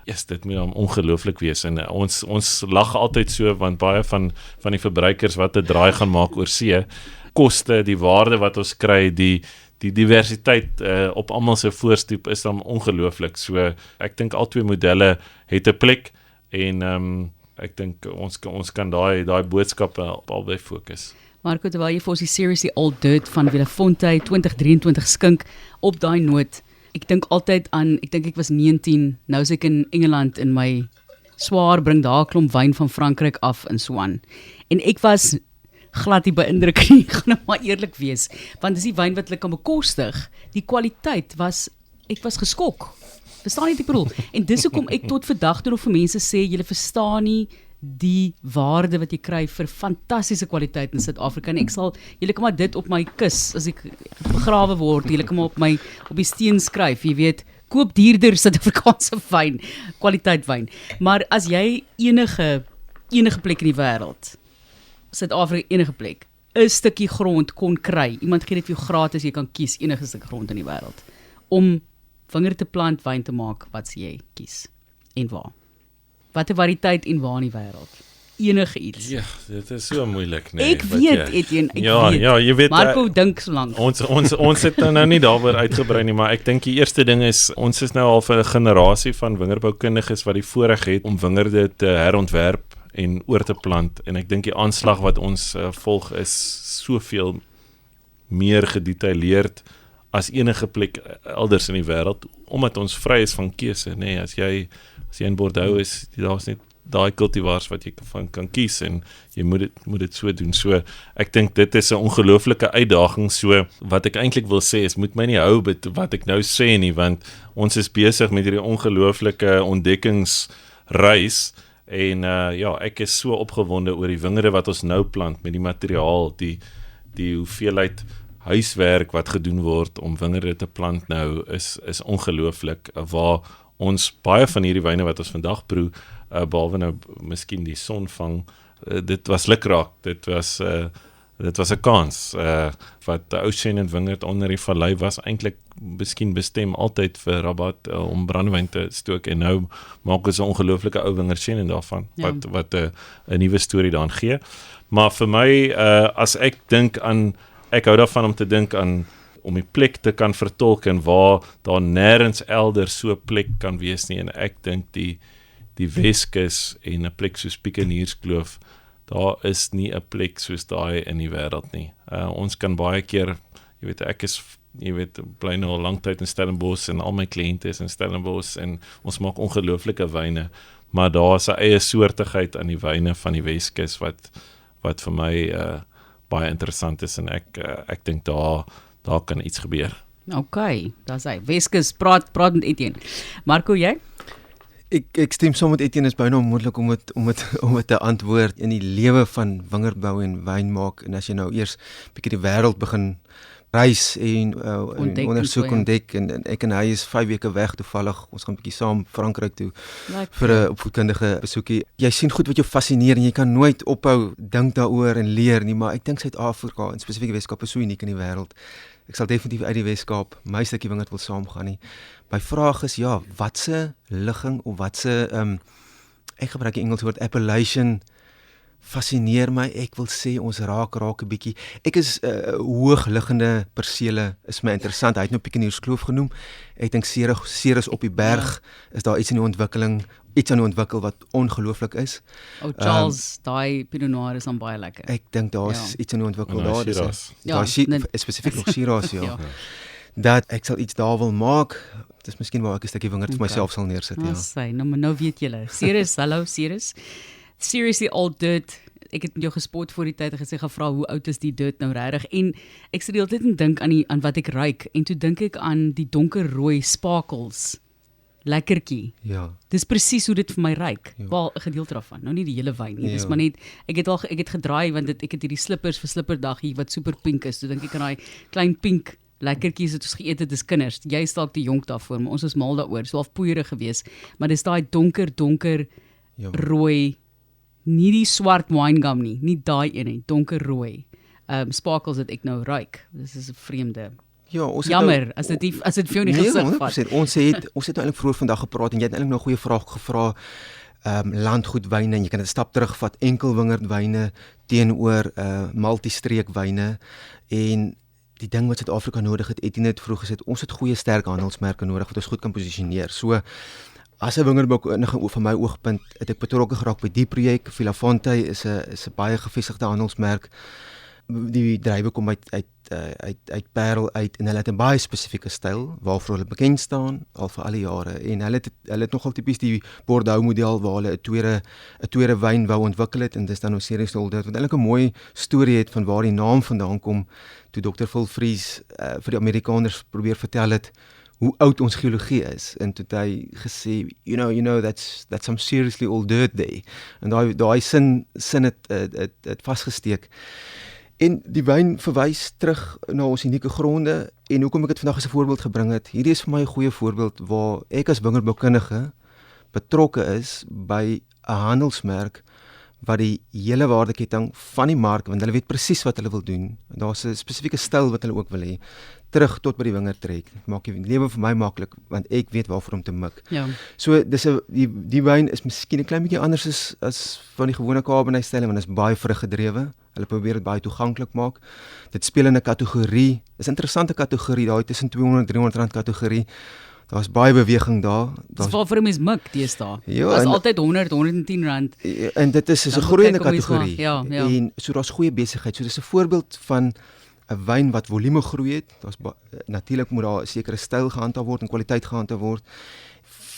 dit moet dan ongelooflik wees. En ons lag altyd so, want baie van die verbruikers wat 'n draai gaan maak oor see, koste, die waarde wat ons kry, die diversiteit op almal se voorstoep is dan ongelooflik. So ek dink al twee modelle het 'n plek en ek dink ons kan daai boodskappe op albei fokus. Marco, terwyl jy vir ons die Seriously All Dirt van Villefontaine 2023 skink op daai noot, ek dink altyd aan, ek was 19, nou is ek in Engeland in my swaar, bring daar 'n klomp wyn van Frankryk af in so aan. En ek was glad nie beïndruk nie, gaan nou maar eerlik wees, want dis die wyn wat hulle kan bekostig. Die kwaliteit ek was geskok. Verstaan nie wat ek bedoel? En dis hoekom ek tot vandag toe nog vir mense sê, julle verstaan nie die waarde wat jy kry vir fantastiese kwaliteit in Suid-Afrika. En julle kan maar dit op my kus, as ek begrawe word, julle kan maar op die steen skryf, jy weet, koop duurder Suid-Afrikaanse wyn, kwaliteit wyn. Maar as jy enige plek in die wêreld, Suid-Afrika enige plek, 'n stukkie grond kon kry, iemand gee dit vir jou gratis, jy kan kies enige stuk grond in die wêreld, om wingerd te plant, wyn te maak, wat sê jy kies? En waar? Wat 'n variëteit en waar in die wêreld? Enige iets. Ja, dit is so moeilik, nee. Ek weet, Etienne, ek weet. Ja, jy weet, Marco dink so lank. Ons het nou nie daaroor uitgebrei nie, maar ek dink die eerste ding is, ons is nou al vir 'n generasie van wingerdboukundiges wat die voorreg het om wingerde te herontwerp en oor te plant, en ek dink die aanslag wat ons volg is soveel meer gedetailleerd as enige plek elders in die wêreld, omdat ons vry is van keuse, nee, as jy in Bordeaux is, daar's net daai kultivars wat jy van kan kies, en jy moet dit so doen. So ek dink dit is 'n ongelooflike uitdaging. So wat ek eintlik wil sê is, moet my nie hou met wat ek nou sê nie, want ons is besig met hierdie ongelooflike ontdekkingsreis, en ek is so opgewonde oor die wingerde wat ons nou plant, met die materiaal, die hoeveelheid huiswerk wat gedoen word om wingerde te plant nou, is ongelooflik, waar ons baie van hierdie wyne wat ons vandag proe, behalwe nou miskien die sonvang, dit was lukraak, dit was 'n kans, wat die Ocean Wingerd onder die vallei was eintlik miskien bestem altyd vir Rabat om brandewyn te stook, en nou maak ons 'n ongelooflike ou Wingerd daarvan, wat 'n nuwe storie daarin gee. Maar vir my, as ek dink aan, ek hou daarvan om te dink aan om die plek te kan vertolk, en waar daar nêrens elders so 'n plek kan wees nie, en ek dink die Weskus en 'n plek soos Piekenierskloof, daar is nie 'n plek soos daai in die wêreld nie. Ons kan baie keer, jy weet, bly nou al lank tyd in Stellenbosch, en al my kliënte is in Stellenbosch, en ons maak ongelooflike wyne, maar daar is 'n eie soortigheid aan die wyne van die Weskus wat vir my baie interessant is, en ek dink daar kan iets gebeur. Okay, daar's hy. Weskus, praat met Etienne. Marco, jy? Ek stem saam met Etienne, is byna onmoontlik om dit te antwoord in die lewe van wingerdbou en wynmaak, en as jy nou eers bietjie die wêreld begin reis en ondersoek ontdek, en ek en hy is 5 weke weg toevallig, ons gaan bietjie saam Frankryk toe vir 'n opvoedkundige besoekie. Jy sien goed wat jou fascineer, en jy kan nooit ophou dink daaroor en leer nie, maar ek dink Suid-Afrika, en spesifiek Weskaap, is so uniek in die wêreld. Ek sal definitief uit die Weskaap my stukkie wingerd wil saamgaan nie. My vraag is, watse ligging of watse ek gebruik die Engelse woord appellation, fascineer my. Ek wil sê ons raak 'n bietjie. Ek is hoogliggende persele is my interessant. Hy het nou Piekenierskloof genoem. Ek dink Ceres op die berg, is daar iets aan die ontwikkel wat ongelooflik is. Charles, daai Pinot Noir is dan baie lekker. Ek dink daar is iets aan die ontwikkel daar. Shiraz. Spesifiek nog Shiraz, dat ek sal iets daar wil maak. Dis miskien waar ek 'n stukkie wingerd vir myself sal neersit, Nou weet julle. Ceres, hallo Ceres. Seriously All Dirt. Ek het met jou gespot voor die tyd en gesê gevra hoe oud is die dirt nou regtig, en ek sit die hele tyd en dink aan wat ek ruik, en toe dink ek aan die donkerrooi sparkles. Lekkertjie. Ja. Dis presies hoe dit vir my ruik. Wel 'n gedeelte daarvan. Nou nie die hele wyn nie. Dis maar net ek het gedraai, want ek het hierdie slippers vir slipperdag hier wat super pink is. Toe dink ek aan daai klein pink lekkertjies wat ons geëet het as kinders. Jy is dalk te jonk daarvoor, maar ons is mal daaroor. So half poeierig geweest, maar dis daai donker rooi Nie die swart winegum nie daai een nie, donkerrooi. Sparkles wat ek nou ruik. Dis is 'n vreemde. Ja, ons het Jammer, as dit vir jou nie nee, gesig 100%. vat. Ons het nou eintlik vroeër vandag gepraat en jy het eintlik nou 'n goeie vraag gevra. Landgoedwyne en jy kan dit 'n stap terugvat, enkel wingerdwyne teenoor multistreekwyne en die ding wat Suid-Afrika nodig het, Etienne het vroeg gesê, ons het goeie sterk handelsmerke nodig wat ons goed kan posisioneer. So as 'n wingerdboukundige van my oogpunt het ek betrokke geraak by die projek. Villafonte is 'n baie gevestigde handelsmerk. Die druiwe kom uit Parel uit en hulle het 'n baie spesifieke styl waarvoor hulle bekend staan al vir al die jare en hulle het nogal tipies die Bordeaux model waar hulle 'n tweede wyn wou ontwikkel het en dis dan nou series wat eintlik 'n mooi storie het van waar die naam vandaan kom toe Dr. Phil Fries vir die Amerikaners probeer vertel het hoe oud ons geologie is en toe het hy gesê you know that's some seriously old dirt there en daai sin het vasgesteek. En die wyn verwys terug na ons unieke gronde en hoekom ek dit vandag as 'n voorbeeld gebring het. Hierdie is vir my 'n goeie voorbeeld waar ek as wingerdboukundige betrokke is by 'n handelsmerk wat die hele waardeketting van die mark, want hulle weet presies wat hulle wil doen. Daar's 'n spesifieke styl wat hulle ook wil hê, terug tot by die wingerd trek. Maak die lewe vir my maklik want ek weet waarvoor om te mik. Ja. So dis die wyn is miskien 'n klein bietjie anders as van die gewone Cabernet style want dit is baie vruggedrewe. Hulle probeer dit baie toeganklik maak. Dit speel in 'n kategorie. Is 'n interessante kategorie, daai tussen R200-300 kategorie. Daar's baie beweging daar. Dis waarvoor mense mik deesdae. Ja, As en- altyd R100-R110. En dit is 'n Dan groeiende kyk op iets kategorie. maar, ja. En so daar's goeie besigheid. So dis 'n voorbeeld van 'n wyn wat volume groei het. Natuurlik moet daar 'n sekere styl gehandhaaf word en kwaliteit gehandhaaf word.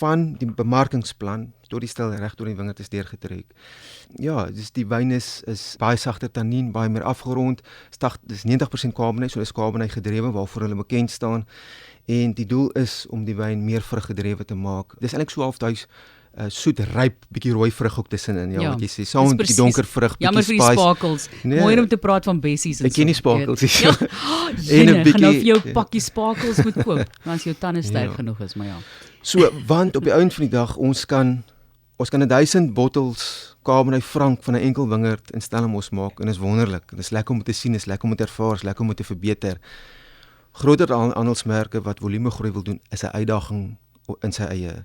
Van die bemarkingsplan tot die styl reg deur die wingerd is deurgetrek. Ja, dus die wyn is baie sagter tannien, baie meer afgerond. Dis 90% Cabernet, so dis Cabernet gedrewe waarvoor hulle bekend staan. En die doel is om die wyn meer vruggedrewe te maak. Dis eintlik so half daai soet ryp bietjie rooi vrug ook tussenin. Ja, wat jy sê, saam met die donker vrug, Jammer vir bietjie die spice. sparkles. Nee. Mooi om te praat van bessies en Ek ken nie so, jy weet. sparkles nie. Ja. En 'n En gaan nou vir jou bietjie- pakkie sparkles moet koop, want as jou tande sterk Ja. genoeg is, maar ja. So, want op die einde van die dag ons kan 1000 bottels Cabernet Franc van 'n enkel wingerd in Stellenbosch maak en is wonderlik. Dit is lekker om te sien, is lekker om te ervaar, is lekker om te verbeter. Groter handelsmerke wat volume groei wil doen, is 'n uitdaging in sy eie.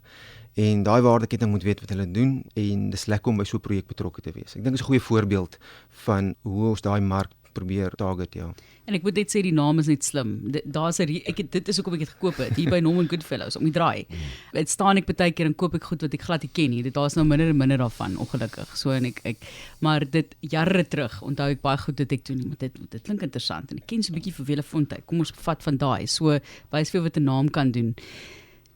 En daai waardeketting moet weet wat hulle doen en dis lekker om by so 'n projek betrokke te wees. Ek dink dit is 'n goeie voorbeeld van hoe ons daai mark probeer target, ja. En ek moet net sê die naam is net slim. Daar's 'n dit is hoekom ek dit gekoop het hier by Norman Goodfellows om die draai. Dit staan ek baie keer en koop ek goed wat ek glad nie ken nie. Daar's nou minder en minder daarvan, ongelukkig. So en ek maar dit jare terug onthou ek baie goed dat ek toe dit klink interessant en ek ken so 'n bietjie vir Villafonte. Kom ons vat van daai. So wys vir wat 'n naam kan doen.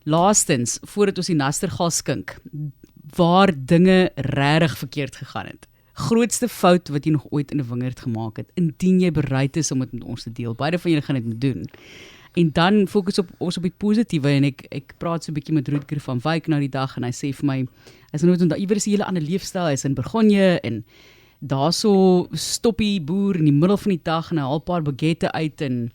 Laastens, voordat ons die nastergaal skink, waar dinge regtig verkeerd gegaan het. Grootste fout wat jy nog ooit in 'n wingerd gemaak het, indien jy bereid is om dit met ons te deel. Baie van julle gaan dit moet doen. En dan fokus ons op die positiewe en ek praat so 'n bietjie met Rutger van Wyk nou die dag en hy sê vir my, hy sê nooit onthou, iewers 'n hele ander leefstyl, hy is in Bourgogne en daarso stoppie boer in die middel van die dag en hy haal 'n paar baguette uit en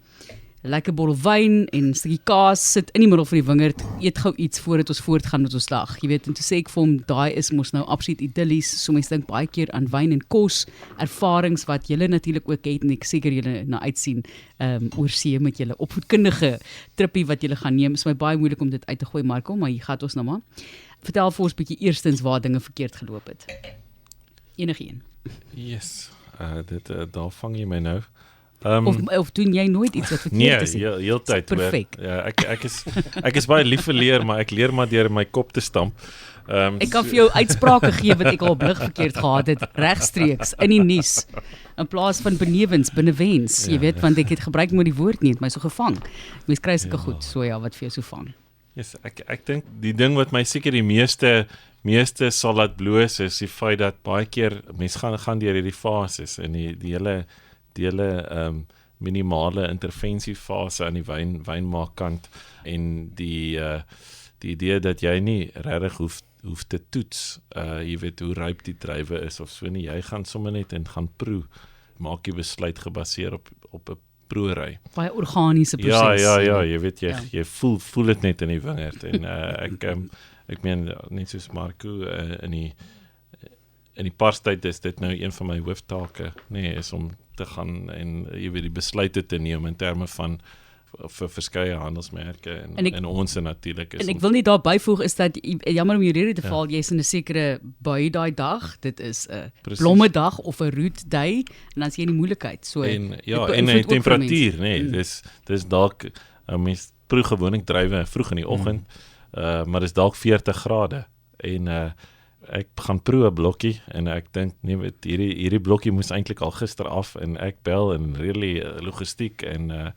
'n lekker bottel wyn en 'n stukkie kaas, sit in die middel van die wingerd, eet gou iets voordat ons voortgaan met ons dag. Jy weet, en toe sê ek vir hom, daai is mos nou absoluut idillies. So mense dink baie keer aan wyn en kos, ervarings wat julle natuurlik ook het en ek seker julle na uitsien oor see met julle opvoedkundige trippie wat julle gaan neem. Is my baie moeilik om dit uit te gooi, Marco, maar hier gaan ons nou maar. Vertel vir ons bietjie eerstens waar dinge verkeerd geloop het. Enigeen. Yes. Daar vang jy my nou. Of doen jy nooit iets wat verkeerd is? Nee, heeltyd hoor. Perfek. Ja, ek is baie lief vir leer, maar ek leer maar deur my kop te stamp. Ek kan vir jou uitsprake gee wat ek al blig verkeerd gehad het, regstreeks in die nuus. In plaas van binnewens, jy weet, want ek het gebruik met die woord nie, het my so gevang. Mens kry sulke goed, so ja, wat vir jou so vang. Yes, ek dink die ding wat my seker die meeste sal laat bloos is die feit dat baie keer mense gaan deur hierdie fases en die hele minimale intervensiefase aan die wynmaakkant en die idee dat jy nie regtig hoef te toets, jy weet hoe ryp die druiwe is of so nie, jy gaan sommer net en gaan proe, maak jy besluit gebaseer op 'n proeëry. Baie organiese proses. Ja, jy weet jy voel dit net in die wingerd en ek meen net soos Marco in die parstyd is dit nou een van my hooftake, is om te gaan en jy weet die besluite te neem in terme van vir verskeie handelsmerke en ons natuurlik is. En ek wil net daar byvoeg is dat, jammer om jou rede te val, jy's in 'n sekere bui daai dag, dit is 'n blommedag of 'n root day, en dan is jy in die moeilikheid. So, en die temperatuur, dis dalk, mens proe gewoonlik drywe vroeg in die oggend, maar dis dalk 40 grade, en ek gaan proe 'n blokkie, en ek dink, hierdie blokkie moes eintlik al gister af, en ek bel en really logistiek, en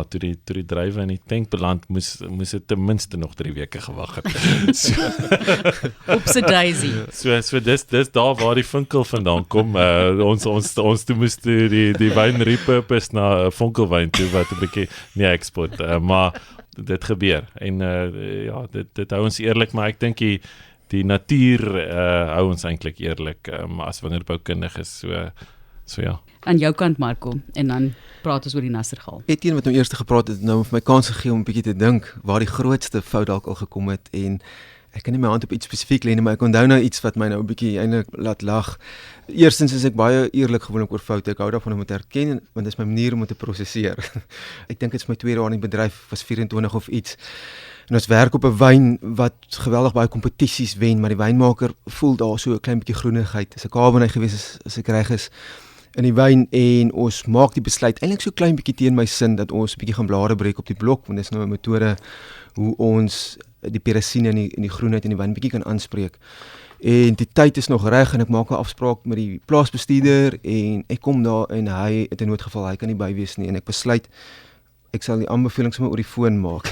toe die drywe in die tank beland, moes dit ten minste nog 3 weke gewag het. Op sy daisy. So dis daar waar die vinkel vandaan kom. Ons toe moes die wyn repurpose na 'n vonkelwyn toe, wat 'n bietjie nie export, maar dit gebeur. En dit hou ons eerlik, maar ek dink die natuur hou ons eintlik eerlik, as wingerdboukundiges, so ja. Aan jou kant, Marco, en dan praat ons oor die Nastergal. Etienne wat nou eers gepraat het, nou vir my kans gegee om 'n bietjie te dink waar die grootste fout dalk al gekom het, en ek kan nie my hand op iets spesifiek lê nie, maar ek onthou nou iets wat my nou 'n bietjie eintlik laat lag. Eerstens is ek baie eerlik gewoonlik oor foute. Ek hou daarvan om dit te erken, want dit is my manier om dit te prosesseer. Ek dink dit is my tweede jaar in die bedryf, was 24 of iets. En ons werk op 'n wyn wat geweldig baie kompetisies wen, maar die wynmaker voel daar so 'n klein bietjie groenigheid. Dis 'n Cabernet gewees as ek reg is in die wyn, en ons maak die besluit eintlik so klein bietjie teen my sin dat ons 'n bietjie gaan blare breek op die blok, want dis nou 'n metode hoe ons die perasine en die groenheid in die wyn bietjie kan aanspreek. En die tyd is nog reg, en ek maak 'n afspraak met die plaasbestuurder, en ek kom daar en hy het 'n noodgeval, hy kan nie by wees nie, en ek besluit ek sal die aanbevelings sommer oor die foon maak.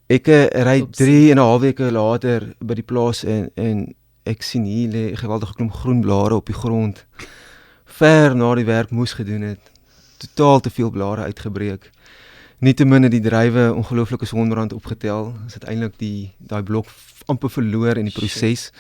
Ek ry 3,5 weke later by die plaas, en ek sien hier lê 'n geweldige klomp groen blare op die grond. Ver na die werk moes gedoen het, totaal te veel blare uitgebreek. Nietemin het die druiwe ongelooflike sonbrand opgetel, is uiteindelik daai blok amper verloor in die proses.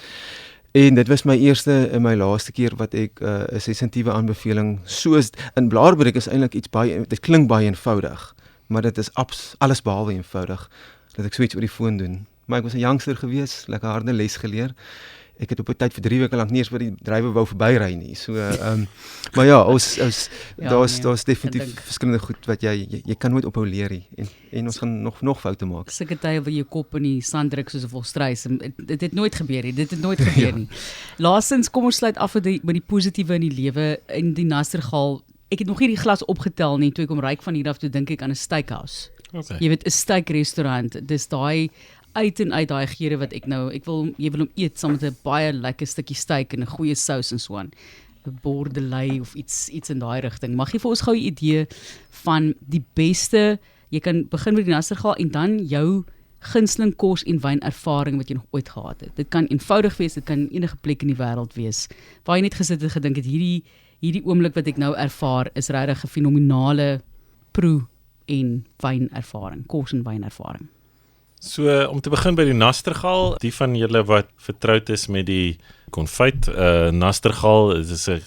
En dit was my eerste en my laaste keer wat ek 'n sensitiewe aanbeveling, soos in blaarbreek is eintlik iets baie, dit klink baie eenvoudig, maar dit is alles behalwe eenvoudig, dat ek so iets oor die foon doen. Maar ek was 'n youngster gewees, lekker harde les geleer. Ek het op 'n tyd vir 3 weke lank nie eens by die drywe wou verbyry nie. So maar ja, daar's definitief verskillende goed wat jy kan nooit ophou leer nie, en ons gaan nog foute maak. Sulke tye waar jy kop in die sand druk soos 'n volstruis, dit het nooit gebeur nie. Dit het nooit gebeur nie. Laastens, kom ons sluit af met die positiewe in die lewe in die Nastergal. Ek het nog nie die glas opgetel nie, toe ek kom ryk van hier af, toe dink ek aan 'n steakhouse. Okay. Jy weet, 'n steakrestaurant, dis daai uit en uit daai geure wat jy wil hom eet saam met 'n baie lekker stukkie steak en 'n goeie sous en so aan. 'n Bordelei of iets in daai rigting. Mag jy vir ons gou 'n idee van die beste, jy kan begin met die Nastergal en dan jou gunsteling kos en wynervaring wat jy nog ooit gehad het. Dit kan eenvoudig wees, dit kan enige plek in die wêreld wees. Waar jy net gesit het gedink het hierdie oomblik wat ek nou ervaar is regtig 'n fenominale proe en wynervaring, kos en wynervaring. So, om te begin by die Nastergal, die van julle wat vertroud is met die konfyt, Nastergal is 'n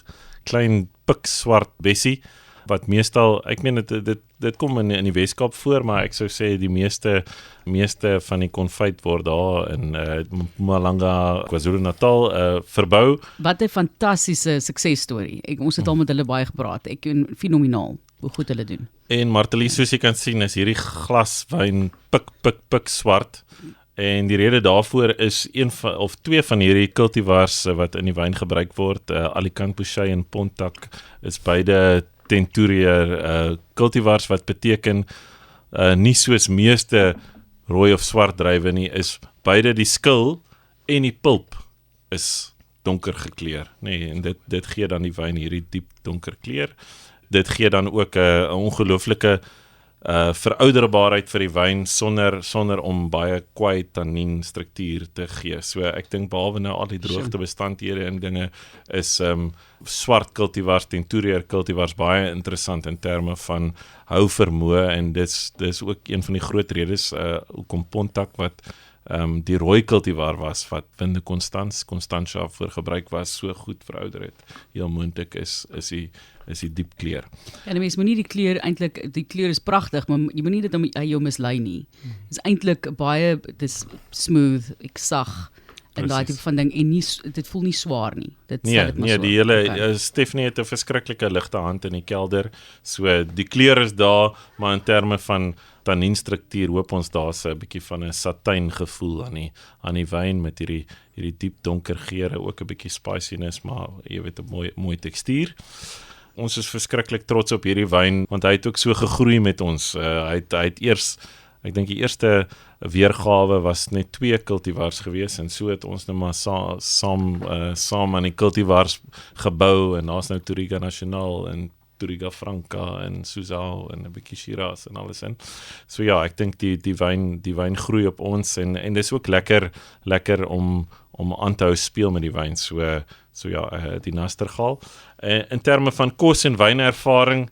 klein pikswart bessie, wat meestal, ek meen dit kom in die Weskaap voor, maar ek sou sê die meeste van die konfyt word daar in Mpumalanga, KwaZulu-Natal verbou. Wat 'n fantastiese suksesstorie. Ons het al met hulle baie gepraat. Ek vind fenomenaal hoe goed hulle doen. En Martelie, soos jy kan sien, is hierdie glas wyn pik swart. En die rede daarvoor is twee van hierdie cultivars wat in die wyn gebruik word, Alicante Bouschet en Pontac, is beide Tenturier cultivars, wat beteken nie soos meeste rooi of swart druiwe nie, is beide die skil en die pulp is donker gekleur, nee, en dit gee dan die wyn hierdie diep donker kleur. Dit gee dan ook 'n ongelooflike verouderbaarheid vir die wyn sonder om baie kwaai tannin struktuur te gee. So ek dink behalwe nou al die droogte bestanddhede en dinge is swart cultivars, Tenturier cultivars baie interessant in terme van hou vermoë, en dis ook een van die groot redes hoekom Pontac wat die rooi cultivar was wat Vinde Constantia voor gebruik was, so goed verouder het. Heel moontlik is die diep kleur. En mens moet nie die kleur is pragtig, maar jy moet nie dit aan jou mislei nie. Dit is eintlik baie, dis smooth, ek sag, en daai tipe van ding en nie dit voel nie swaar nie. Dit stel Nee, dit maar nee, so. die hele Okay. Stephanie het 'n verskriklike ligte hand in die kelder. So die kleur is daar, maar in terme van tannienstruktuur hoop ons daar's 'n bietjie van 'n satijn gevoel aan die wyn met hierdie diep donker geure, ook 'n bietjie spiciness, maar jy weet 'n mooi tekstuur. Ons is verskriklik trots op hierdie wyn want hy het ook so gegroei met ons. Hy het eers, ek dink die eerste weergawe was net 2 kultivars gewees en so het ons nou maar saam aan die kultivars gebou en daar's nou Touriga Nacional en Touriga Franca en Suzau en 'n bietjie Shiraz en alles in. So ja, ek dink die wyn groei op ons en dis ook lekker om aan te hou speel met die wyn. So ja, die Nastergaal. In terme van kos en wynervaring,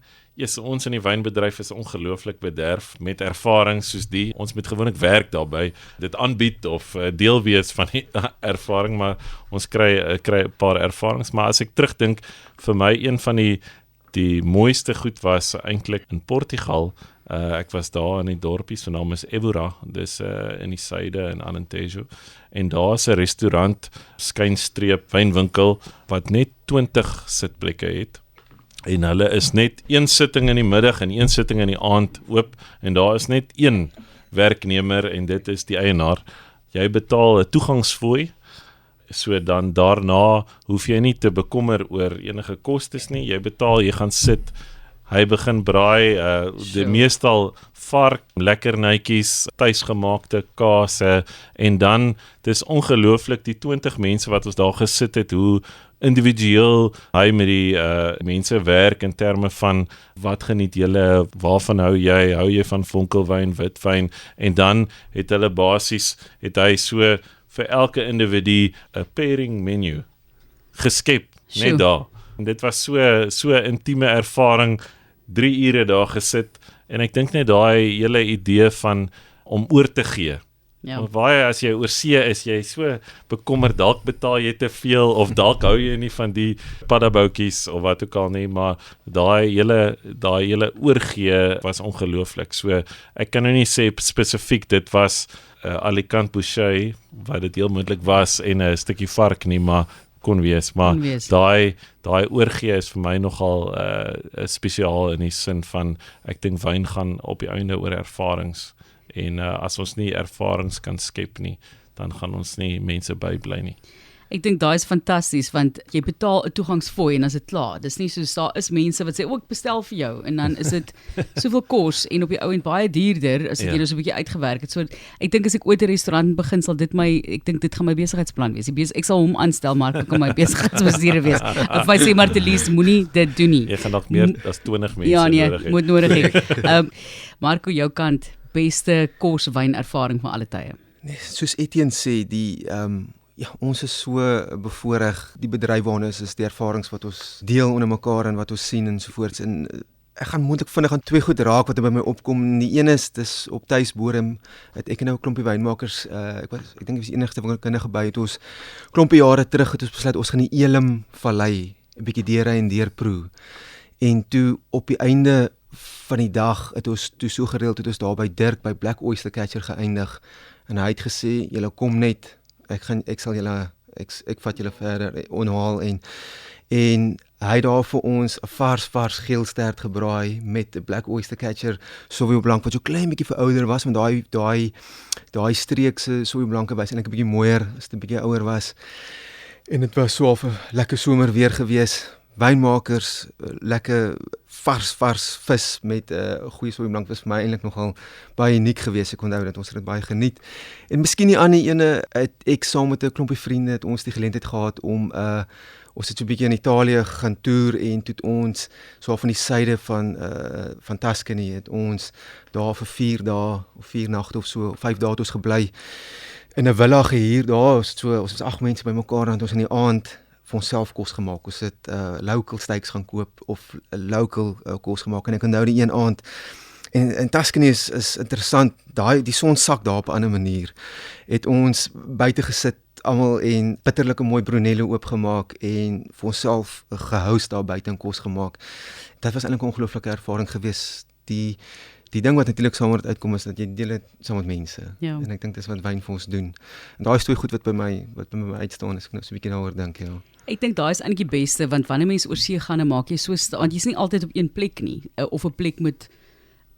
ons in die wynbedryf is ongelooflik bederf met ervaring soos die. Ons moet gewoonlik werk daarbey, dit aanbied of deel wees van die ervaring, maar ons kry 'n paar ervarings. Maar as ek terugdink, vir my een van die mooiste goed was eintlik in Portugal. Ek was daar in die dorpie, se naam is Évora, dis in die suide in Alentejo. En daar is 'n restaurant, skynstreep wynwinkel wat net 20 sitplekke het. En hulle is net 1 sitting in die middag en 1 sitting in die aand oop en daar is net 1 werknemer en dit is die eienaar. Jy betaal 'n toegangsfooi, so dan daarna hoef jy nie te bekommer oor enige kostes nie. Jy betaal, jy gaan sit, hy begin braai, die meestal vark, lekkernytjies, tuisgemaakte kase en dan, dis ongelooflik die 20 mense wat ons daar gesit het, hoe individueel hy met die mense werk in terme van wat geniet julle, waarvan hou jy van vonkelwyn, witwyn en dan het hulle basies, het hy so vir elke individu 'n pairing menu geskep, net daar. En dit was so intieme ervaring, 3 ure daar gesit en ek dink net daai hele idee van om oor te gee. Ja. Want baie as jy oor see is, jy so bekommer, dalk betaal jy te veel of dalk hou jy nie van die paddaboutjies of wat ook al nie, maar daai hele oorgee was ongelooflik. So ek kan nou nie sê spesifiek dit was Alicante Boucher wat dit heel moontlik was en 'n stukkie vark nie, maar kon wees, maar daai oorgee is vir my nogal spesiaal in die sin van ek dink wyn gaan op die einde oor ervarings. En as ons nie ervarings kan skep nie, dan gaan ons nie mense bybly nie. Ek dink daai is fantasties want jy betaal 'n toegangsfooi en as dit klaar. Dis nie soos daar is mense wat sê ook bestel vir jou en dan is dit soveel kos en op die ou end baie duurder as jy nou so 'n bietjie uitgewerk het. So ek dink as ek ooit 'n restaurant begin sal dit ek dink dit gaan my besigheidsplan wees. Ek sal hom aanstel maar ek kan my besigheidsbestuurder wees. Of my sê maar te lees moenie dit doen nie. Jy gaan dalk meer as 20 mense ja, nee, nodig hê. moet nodig hê. Marco, jou kant, beste kos wynervaring van alle tye. Nee, soos Etienne sê, ons is so bevoorreg, die bedryf waarna is die ervarings wat ons deel onder mekaar en wat ons sien en sovoorts. En ek gaan moontlik vinnig aan 2 goed raak wat by my opkom. Die een is, dis op tuisbodem, het ek en nou 'n klompie wynmakers, ek dink ek was die enigste wingerdkundige by, het ons klompie jare terug het ons besluit, ons gaan die Elim Vallei 'n bietjie deurry en deurproe. En toe op die einde van die dag het ons toe so gereeld het ons daar by Dirk by Black Oyster Catcher geëindig en hy het gesê julle kom net, ek vat julle verder onhaal en hy het daar vir ons 'n vars geelstert gebraai met 'n Black Oyster Catcher Sauvignon Blanc wat so klein bietjie verouder was, want daai streek se Sauvignon Blanc was eintlik 'n bietjie mooier as dit 'n bietjie ouer was. En dit was so 'n lekker somer weer gewees. Wynmakers, lekker vars vis met goeie Sauvignon Blanc was vir my eintlik nogal baie uniek geweest. Ek onthou dat ons dit baie geniet. En miskien die ander ene, ek saam met 'n klompie vriende het ons die geleentheid gehad om ons het so 'n bietjie in Italië gaan toer en toe ons so van die suide van Tuscany het ons daar vir 4 dae of 4 nagte of so, 5 dae het ons gebly in 'n villa gehuur. Daar ons was 8 mense bymekaar en ons in die aand vir onsself kos gemaak. Ons het local steaks gaan koop of local kos gemaak en ek onthou die een aand en Tuscany is interessant, die son sak daar op 'n ander manier. Het ons buite gesit almal en bitterlike mooi Brunello oopgemaak en vir onsself gehoust daar buite en kos gemaak. Dit was eintlik 'n ongelooflike ervaring geweest. Die die ding wat natuurlik saam met uitkom is dat jy deel dit saam met mense. Ja. En ek dink dis wat wyn vir ons doen. En daai is twee goed wat by my uitstaan as ek nou so 'n bietjie daaroor dink, ja. Ek dink daai is eintlik die beste, want wanneer mense oor see gaan, dan maak jy so want jy's nie altyd op een plek nie, of 'n plek met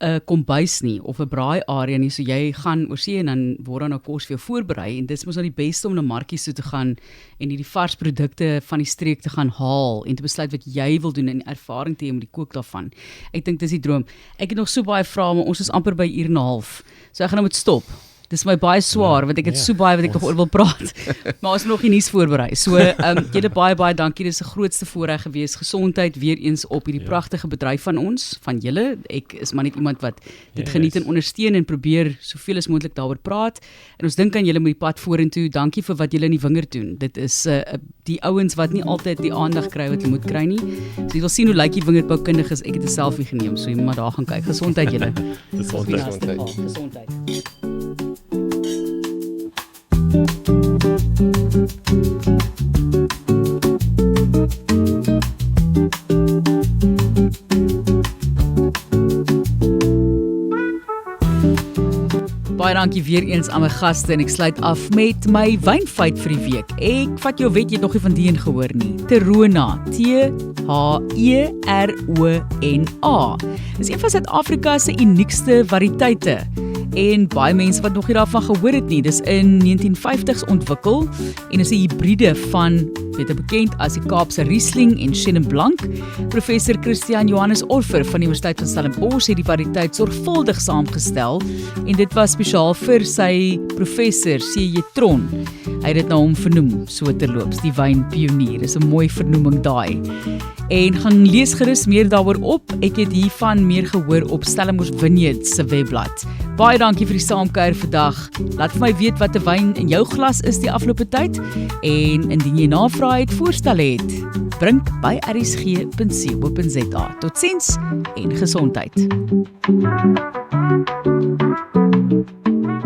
'n kombuis nie, of 'n braai area nie, so jy gaan oor see en dan word dan nou kos vir jou voorberei, en dit is mos nou die beste om na markies toe te gaan en hierdie vars produkte van die streek te gaan haal en te besluit wat jy wil doen en ervaring te hê met die kook daarvan. Ek dink dis die droom. Ek het nog so baie vrae, maar ons is amper by 1 uur en 'n half, so ek gaan nou moet stop. Dis my baie swaar, want ek het so baie wat ek nog oor wil praat, maar ons het nog nie nuus voorberei. So, julle baie dankie, dis 'n grootste voorreg gewees. Gesondheid weer eens op hierdie pragtige bedryf van ons, van julle. Ek is maar net iemand wat dit geniet en ondersteun en probeer soveel as moontlik daaroor praat. En ons dink aan julle met die pad vorentoe. Dankie vir wat julle in die wingerd doen. Dit is die ouens wat nie altyd die aandag kry wat hulle moet kry nie. So jy wil sien hoe lyk die wingerdboukundiges. Ek het 'n selfie geneem, so jy moet maar daar gaan kyk. Gesondheid julle. Gesondheid. Baie dankie weer eens aan my gaste en ek sluit af met my wynfeit vir die week. Ek vat jou wet, jy het nog nie van die een gehoor nie. Terona, T-H-E-R-O-N-A. Dis een van Suid-Afrika se uniekste variëteite. En baie mense wat nog nie daarvan gehoor het nie. Dis in 1950s ontwikkel en is 'n hibride van bekend as die Kaapse Riesling en Chenin Blanc. Professor Christian Johannes Orfer van die Universiteit van Stellenbosch het die variëteit sorgvuldig saamgestel en dit was spesiaal vir sy professor C.J. Tron. Hy het dit na hom vernoem, so terloops, die wynpionier. Dis 'n mooi vernoeming daai. En gaan lees gerus meer daaroor op. Ek het hiervan meer gehoor op Stellenbosch Vineyard se webblad. Baie dankie vir die saamkuier vandag. Laat vir my weet wat 'n wyn in jou glas is die afgelope tyd en indien jy navrae het, voorstelle het, bring by rsg.co.za. Totsiens en gesondheid.